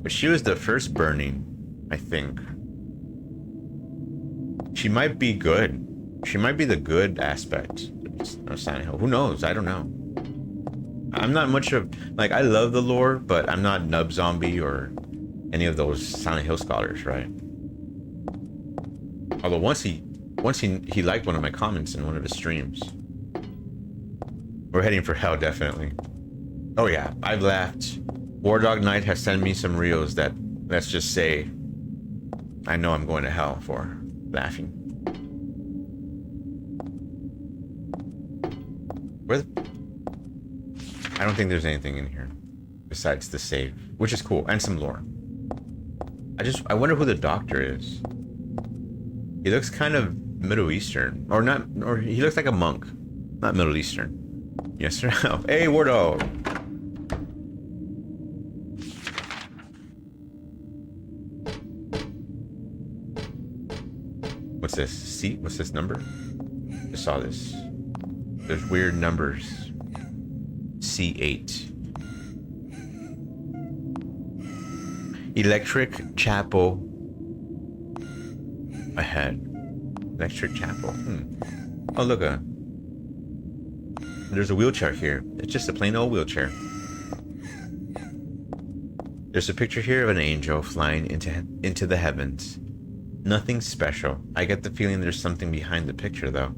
But she was the first burning, I think. She might be good. She might be the good aspect of Silent Hill. Who knows? I don't know. I'm not much of... Like, I love the lore, but I'm not Nub Zombie or any of those Silent Hill scholars, right? Although once he liked one of my comments in one of his streams. We're heading for hell, definitely. Oh yeah, I've laughed. War Dog Knight has sent me some reels that, let's just say, I know I'm going to hell for laughing. Where I don't think there's anything in here besides the save, which is cool, and some lore. I wonder who the doctor is. He looks kind of Middle Eastern, or not, or he looks like a monk, not Middle Eastern. Yes or no? Hey, War Dog. What's this? C? What's this number? I saw this. There's weird numbers. C8. Electric Chapel ahead. Electric Chapel. Oh, look, there's a wheelchair here. It's just a plain old wheelchair. There's a picture here of an angel flying into the heavens. Nothing special. I get the feeling there's something behind the picture, though.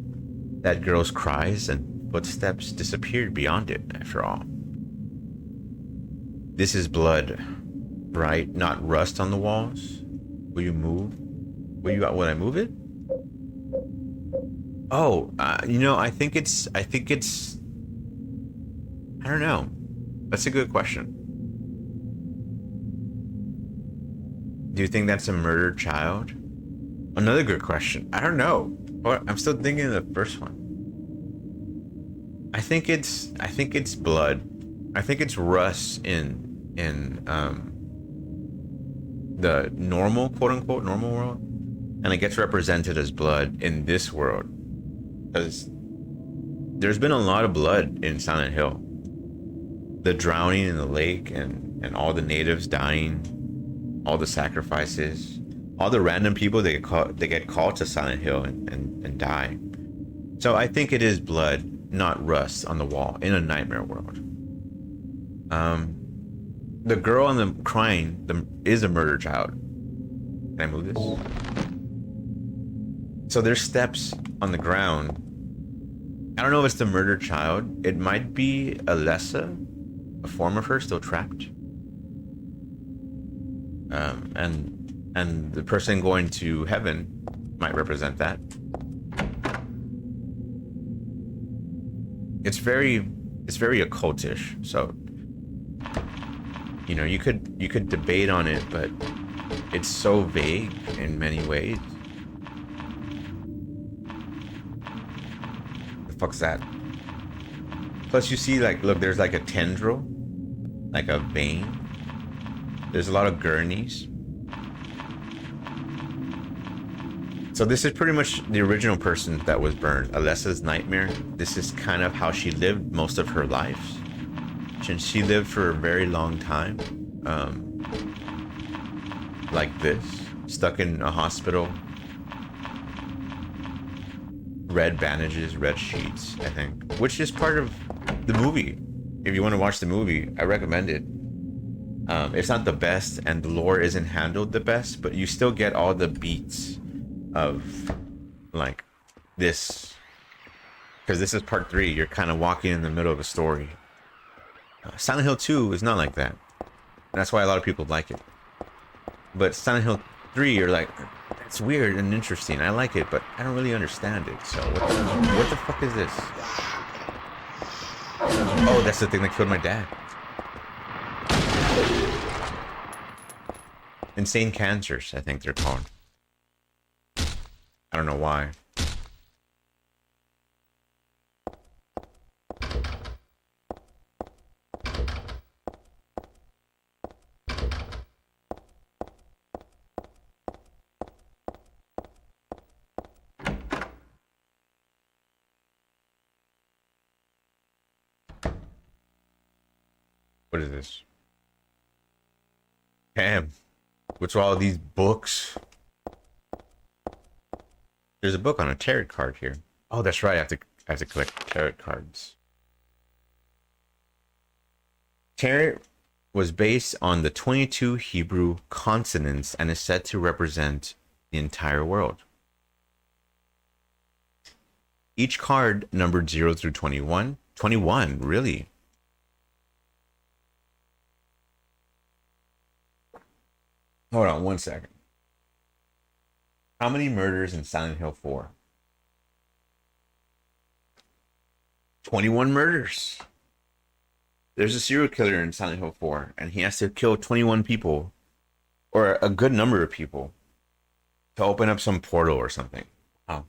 That girl's cries and footsteps disappeared beyond it, after all. This is blood, right? Not rust on the walls. Will you move? Will I move it? Oh, you know, I think it's, I don't know. That's a good question. Do you think that's a murdered child? Another good question. I don't know. I'm still thinking of the first one. I think it's blood. I think it's rust in the normal, quote unquote, normal world, and it gets represented as blood in this world. Because there's been a lot of blood in Silent Hill. The drowning in the lake and all the natives dying, all the sacrifices, all the random people they get called to Silent Hill and die. So I think it is blood, not rust on the wall in a nightmare world. The girl on the crying is a murder child. Can I move this? So there's steps on the ground. I don't know if it's the murdered child. It might be Alessa, a form of her still trapped. And the person going to heaven might represent that. It's very occultish. So, you know, you could debate on it, but it's so vague in many ways. The fuck's that? Plus, you see, like, look, there's like a tendril, like a vein. There's a lot of gurneys. So this is pretty much the original person that was burned. Alessa's nightmare. This is kind of how she lived most of her life. She lived for a very long time. Like this. Stuck in a hospital. Red bandages, red sheets, I think. Which is part of the movie. If you want to watch the movie, I recommend it. It's not the best, and the lore isn't handled the best, but you still get all the beats of, like, this. Because this is part 3. You're kind of walking in the middle of a story. Silent Hill 2 is not like that. And that's why a lot of people like it. But Silent Hill 3, you're like, it's weird and interesting. I like it, but I don't really understand it. So what the fuck is this? Oh, that's the thing that killed my dad. Insane cancers, I think they're called. I don't know why. What is this? Damn. What's all these books? There's a book on a tarot card here. Oh, that's right. I have to collect tarot cards. Tarot was based on the 22 Hebrew consonants and is said to represent the entire world. Each card numbered 0 through 21. 21, really? Hold on one second. How many murders in Silent Hill 4? 21 murders. There's a serial killer in Silent Hill 4, and he has to kill 21 people, or a good number of people, to open up some portal or something. Wow.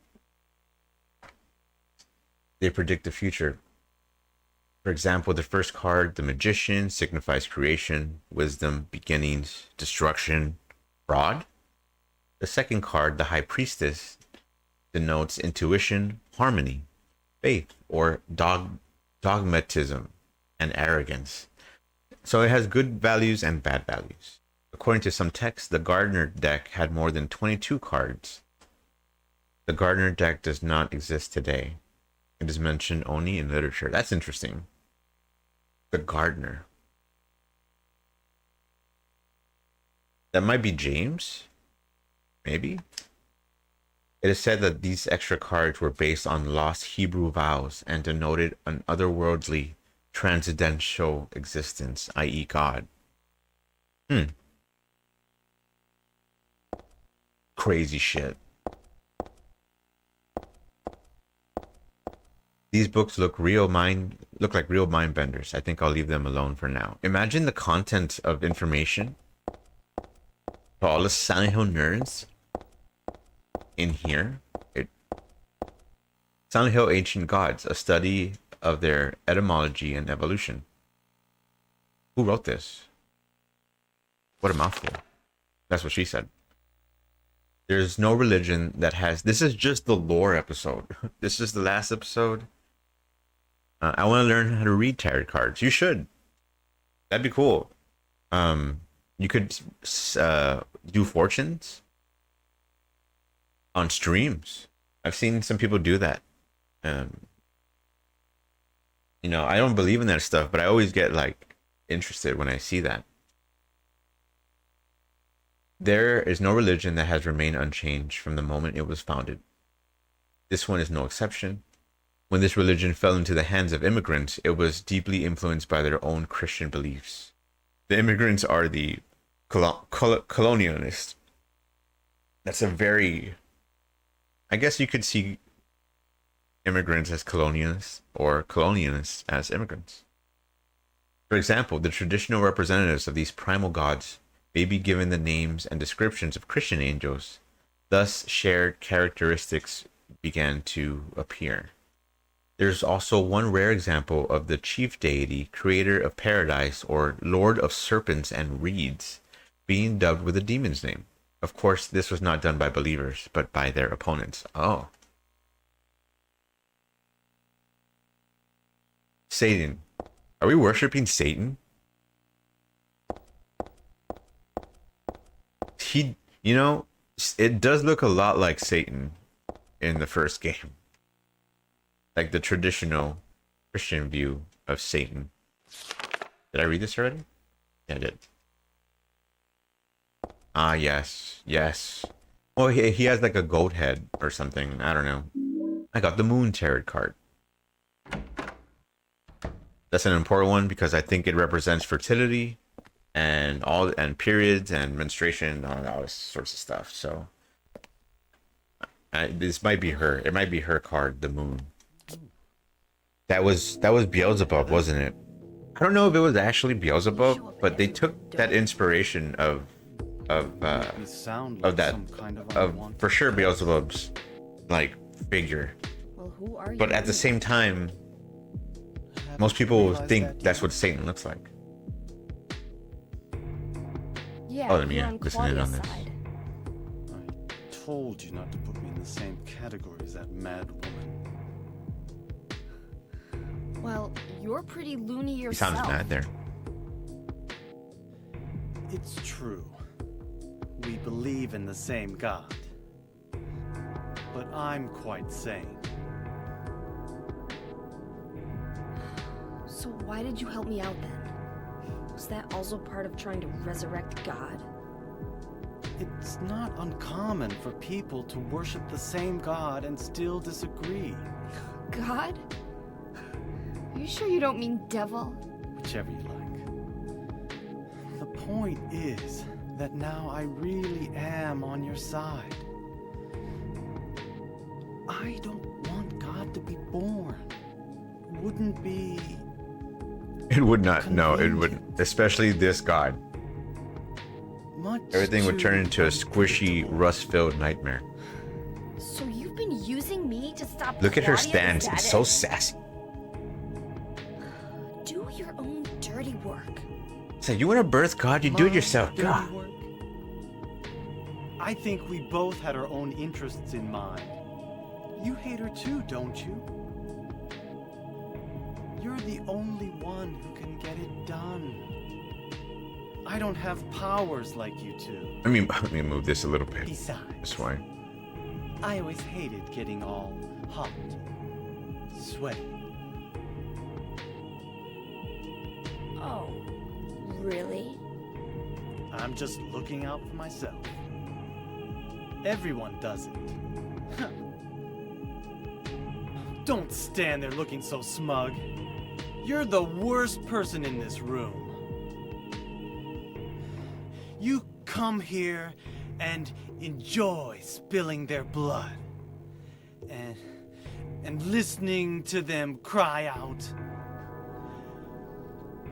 They predict the future. For example, the first card, the Magician, signifies creation, wisdom, beginnings, destruction, fraud. The second card, the High Priestess, denotes intuition, harmony, faith, or dogmatism and arrogance. So it has good values and bad values. According to some texts, the Gardner deck had more than 22 cards. The Gardner deck does not exist today. It is mentioned only in literature. That's interesting. The Gardner. That might be James? Maybe? It is said that these extra cards were based on lost Hebrew vows and denoted an otherworldly, transcendental existence, i.e. God. Crazy shit. These books look like real mind benders. I think I'll leave them alone for now. Imagine the content of information for all the Silent Hill nerds in here. Silent Hill Ancient Gods, a study of their etymology and evolution. Who wrote this? What a mouthful. That's what she said. There's no religion that has... This is just the lore episode. This is the last episode. I want to learn how to read tarot cards. You should. That'd be cool. You could do fortunes on streams. I've seen some people do that. You know, I don't believe in that stuff, but I always get like interested when I see that. There is no religion that has remained unchanged from the moment it was founded. This one is no exception. When this religion fell into the hands of immigrants, it was deeply influenced by their own Christian beliefs. The immigrants are the colonialists. That's a very... I guess you could see immigrants as colonialists or colonialists as immigrants. For example, the traditional representatives of these primal gods may be given the names and descriptions of Christian angels. Thus, shared characteristics began to appear. There's also one rare example of the chief deity, creator of paradise, or lord of serpents and reeds, being dubbed with a demon's name. Of course, this was not done by believers, but by their opponents. Oh. Satan. Are we worshiping Satan? You know, it does look a lot like Satan in the first game. Like the traditional Christian view of Satan. Did I read this already? Yeah, I did. Ah, yes. Yes. Oh, he has like a goat head or something. I don't know. I got the Moon Tarot card. That's an important one because I think it represents fertility and periods and menstruation and all sorts of stuff. So this might be her. It might be her card, the Moon. That was Beelzebub, wasn't it? I don't know if it was actually Beelzebub, but they took that inspiration of You sound like that some kind of of unwanted for sure pest. Beelzebub's like figure. Well, who are you? But at the same time, Haven't most you people realized think that that's yet? what Satan looks like. Yeah, Oh, let me you're on listen in on Claudia's this. side. I told you not to put me in the same category as that mad woman. Well, you're pretty loony He yourself. sounds mad there. It's true. We believe in the same God. But I'm quite sane. So why did you help me out then? Was that also part of trying to resurrect God? It's not uncommon for people to worship the same God and still disagree. God? Are you sure you don't mean devil? Whichever you like. The point is that now I really am on your side. I don't want God to be born. Wouldn't be It would not. No, it Convenient. wouldn't. Especially this god. much. Everything would too turn into a squishy, unpredictable. rust-filled nightmare. So you've been using me to stop Look at her Claudia stance. the It's so Sadist? sassy. Do your own dirty work. So you want to birth God? You do it My yourself. dirty God. work? I think we both had our own interests in mind. You hate her too, don't you? You're the only one who can get it done. I don't have powers like you two. Let me move this a little bit. Besides, This way. I always hated getting all hot, sweaty. Oh, really? I'm just looking out for myself. Everyone does it. Don't stand there looking so smug. You're the worst person in this room. You come here and enjoy spilling their blood. And listening to them cry out.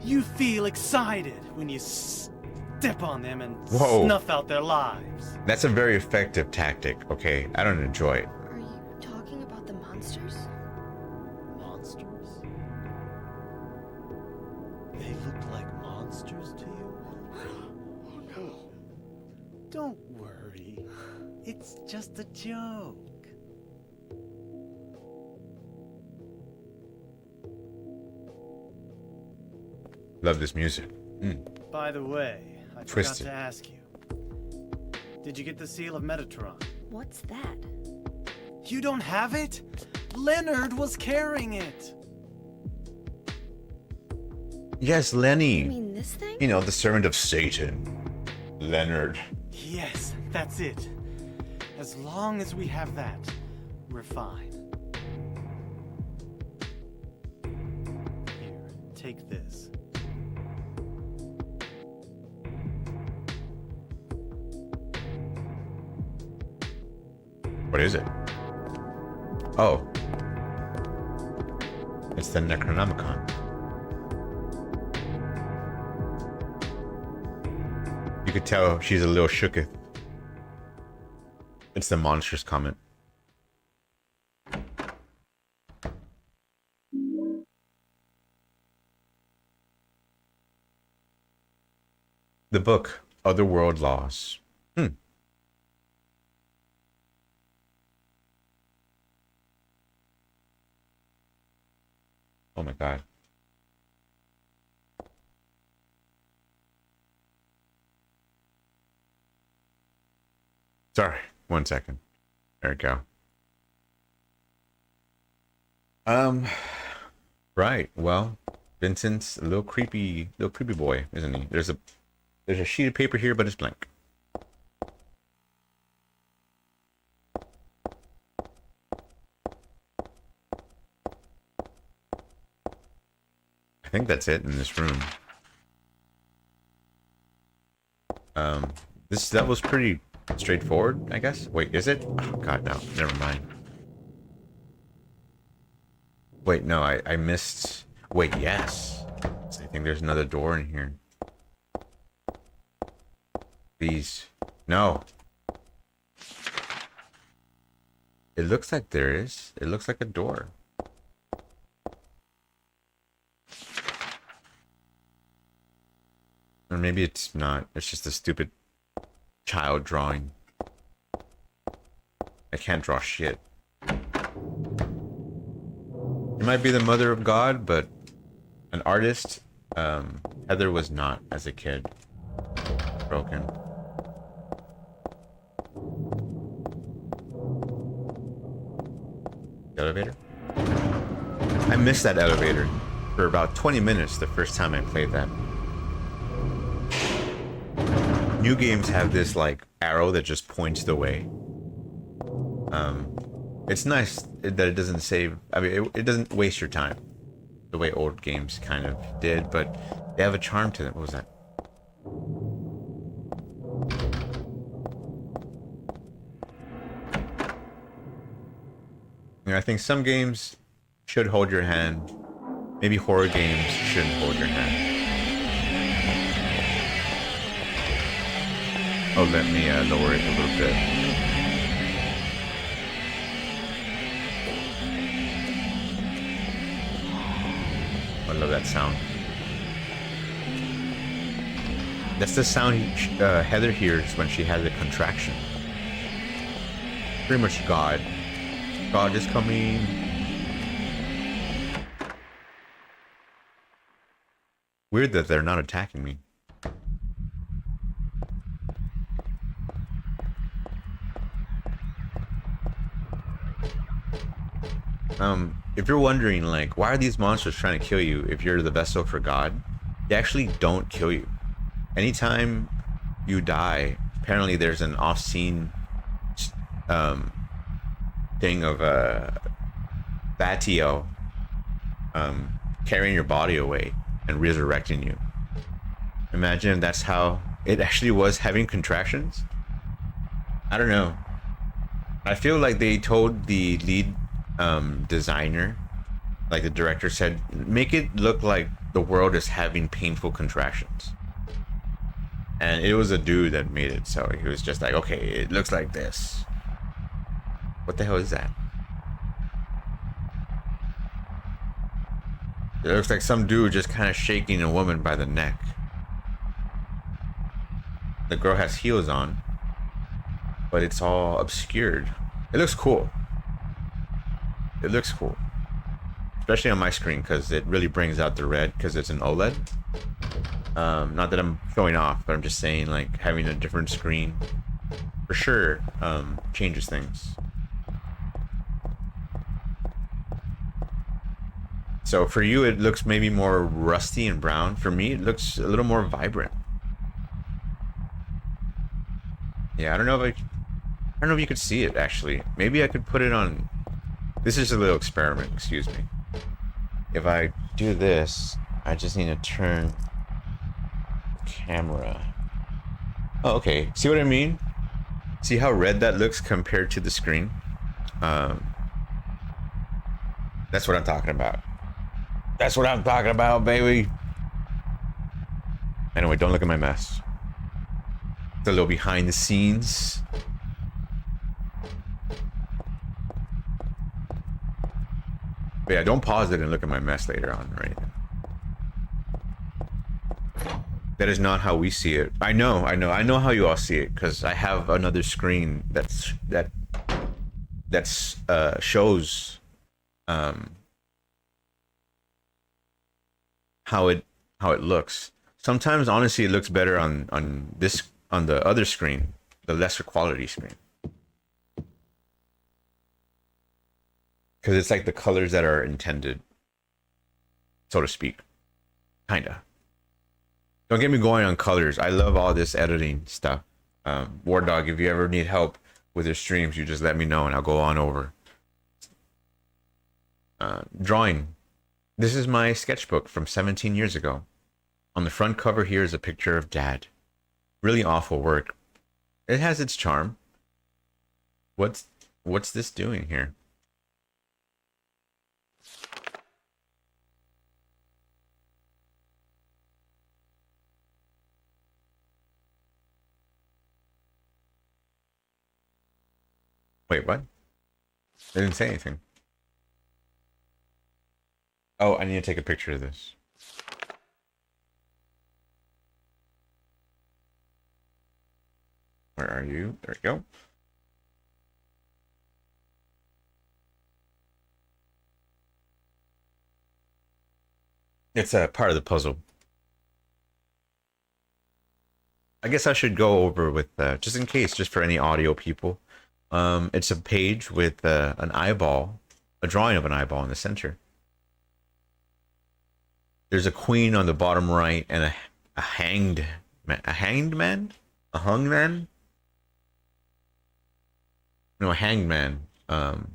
You feel excited when you step on them and Whoa. snuff out their lives. That's a very effective tactic. Okay, I don't enjoy it. Are you talking about the monsters? Monsters? They look like monsters to you? Oh no. Don't worry. It's just a joke. Love this music. By the way, I Twisted. forgot to ask you. Did you get the Seal of Metatron? What's that? You don't have it? Leonard was carrying it. Yes, You Lenny. mean this thing? You know, the servant of Satan. Leonard. Yes, that's it. As long as we have that, we're fine. Here, take this. What is it? Oh. It's the Necronomicon. You could tell she's a little shooketh. It's the monstrous comment. The book, Otherworld Laws. Oh my god. Sorry, 1 second. There we go. Right. Well, Vincent's a little creepy boy, isn't he? There's a sheet of paper here, but it's blank. I think that's it in this room. That was pretty straightforward, I guess. Wait, is it? Oh god, no. Never mind. Wait, no, I missed. Wait, yes. I think there's another door in here. Please. No. It looks like there is. It looks like a door. Or maybe it's not. It's just a stupid child drawing. I can't draw shit. It might be the mother of God, but an artist, Heather was not as a kid. Broken. Elevator? I missed that elevator for about 20 minutes the first time I played that. New games have this like arrow that just points the way. It's nice that it doesn't save. I mean, it doesn't waste your time the way old games kind of did, but they have a charm to them. What was that? You know, I think some games should hold your hand. Maybe horror games shouldn't hold your hand. Oh, let me lower it a little bit. I love that sound. That's the sound Heather hears when she has a contraction. Pretty much God. God is coming. Weird that they're not attacking me. If you're wondering, like, why are these monsters trying to kill you if you're the vessel for God? They actually don't kill you. Anytime you die, apparently there's an off-scene thing of Batio carrying your body away and resurrecting you. Imagine that's how it actually was having contractions. I don't know. I feel like they told the lead designer, like the director said, make it look like the world is having painful contractions. And it was a dude that made it, so he was just like, okay, it looks like this. What the hell is that? It looks like some dude just kind of shaking a woman by the neck. The girl has heels on, but it's all obscured. It looks cool. It looks cool. Especially on my screen, because it really brings out the red, because it's an OLED. Not that I'm showing off, but I'm just saying, like, having a different screen for sure changes things. So for you, it looks maybe more rusty and brown. For me, it looks a little more vibrant. Yeah, I don't know if you could see it actually. Maybe I could put it on. This is a little experiment. Excuse me. If I do this, I just need to turn the camera. Oh, okay. See what I mean? See how red that looks compared to the screen? That's what I'm talking about. That's what I'm talking about, baby. Anyway, don't look at my mess. It's a little behind the scenes. But yeah, don't pause it and look at my mess later on, right? That is not how we see it. I know how you all see it, because I have another screen that shows how it looks. Sometimes honestly it looks better on the other screen, the lesser quality screen. Because it's like the colors that are intended, so to speak. Kinda. Don't get me going on colors. I love all this editing stuff. War Dog, if you ever need help with your streams, you just let me know and I'll go on over. Drawing. This is my sketchbook from 17 years ago. On the front cover here is a picture of Dad. Really awful work. It has its charm. What's this doing here? Wait, what? They didn't say anything. Oh, I need to take a picture of this. Where are you? There we go. It's a part of the puzzle. I guess I should go over with, just in case, just for any audio people. It's a page with an eyeball, a drawing of an eyeball in the center. There's a queen on the bottom right and a hanged man, a hanged man, a hung man. No, a hanged man. Hung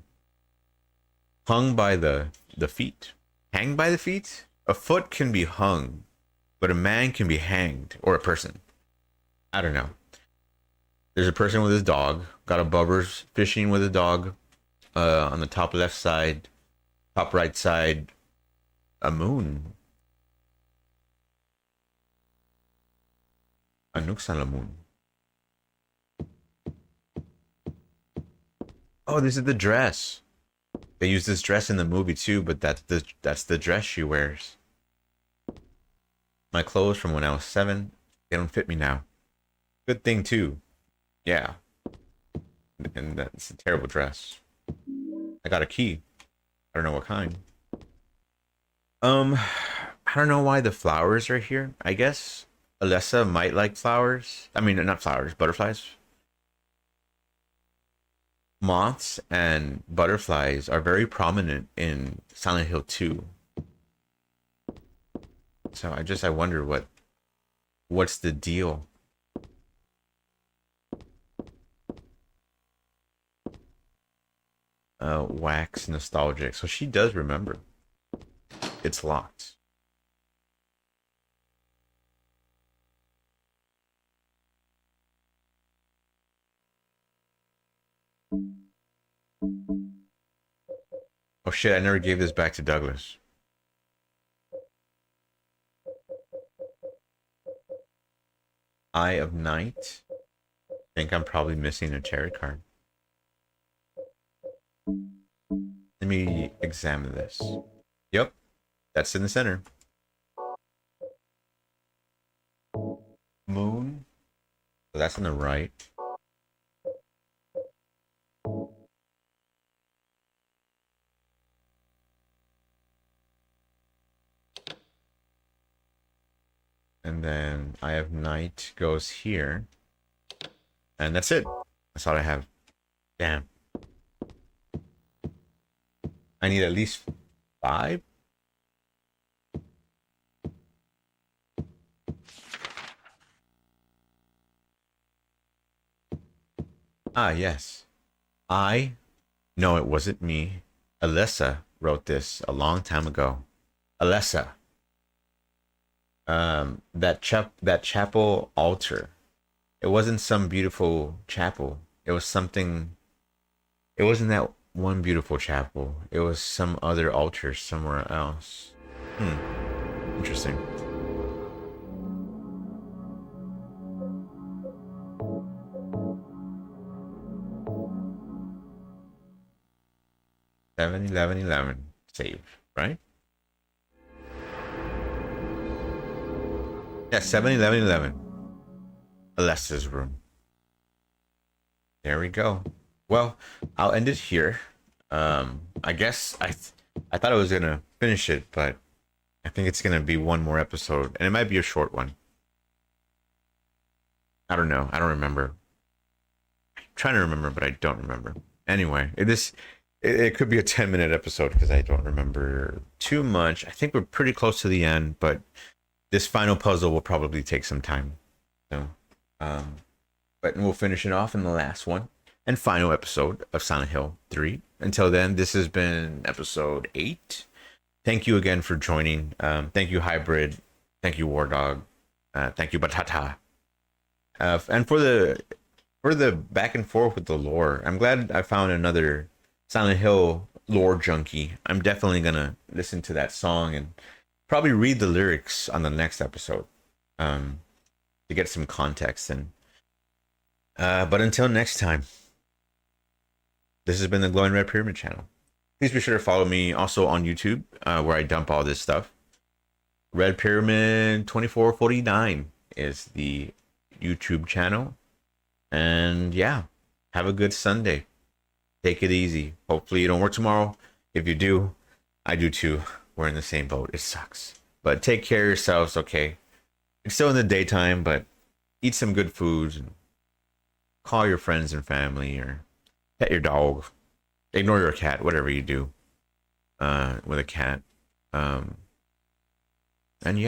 by the feet. Hanged by the feet. A foot can be hung, but a man can be hanged, or a person. I don't know. There's a person with his dog. Got a Bubbers fishing with a dog. On the top left side, top right side, a moon. A nukes on a moon. Oh, this is the dress. They use this dress in the movie too, but that's the dress she wears. My clothes from when I was 7, they don't fit me now. Good thing too. Yeah. And that's a terrible dress. I got a key. I don't know what kind. I don't know why the flowers are here. I guess Alessa might like flowers. I mean, not flowers, butterflies. Moths and butterflies are very prominent in Silent Hill 2. So I wonder what's the deal. Wax nostalgic. So she does remember. It's locked. Oh shit, I never gave this back to Douglas. Eye of Night. I think I'm probably missing a tarot card. Let me examine this. Yep, that's in the center. Moon. So that's on the right. And then Eye of Night goes here. And that's it. That's all I have. Damn. I need at least 5. Ah, yes. No, it wasn't me. Alessa wrote this a long time ago. Alessa. That chapel altar. It wasn't some beautiful chapel. It was something. It wasn't that one beautiful chapel. It was some other altar somewhere else. Interesting. Seven, 11, 11. Save, right? Yeah, 7, 11, 11. Alessa's room. There we go. Well, I'll end it here. I guess I thought I was gonna finish it, but I think it's gonna be one more episode, and it might be a short one. I don't know. I don't remember. I'm trying to remember, but I don't remember. Anyway, it could be a 10-minute episode because I don't remember too much. I think we're pretty close to the end, but this final puzzle will probably take some time. So, but we'll finish it off in the last one and final episode of Silent Hill 3. Until then, this has been episode 8. Thank you again for joining. Thank you, Hybrid. Thank you, War Dog. Thank you, Batata. And for the back and forth with the lore, I'm glad I found another Silent Hill lore junkie. I'm definitely gonna listen to that song and probably read the lyrics on the next episode to get some context. And but until next time, This has been the Glowing Red Pyramid channel. Please be sure to follow me also on YouTube, where I dump all this stuff. Red Pyramid 2449 is the YouTube channel. And yeah, have a good Sunday. Take it easy. Hopefully you don't work tomorrow. If you do, I do too. We're in the same boat. It sucks. But take care of yourselves, okay? It's still in the daytime, but eat some good foods and call your friends and family or pet your dog. Ignore your cat, whatever you do with a cat. And yeah.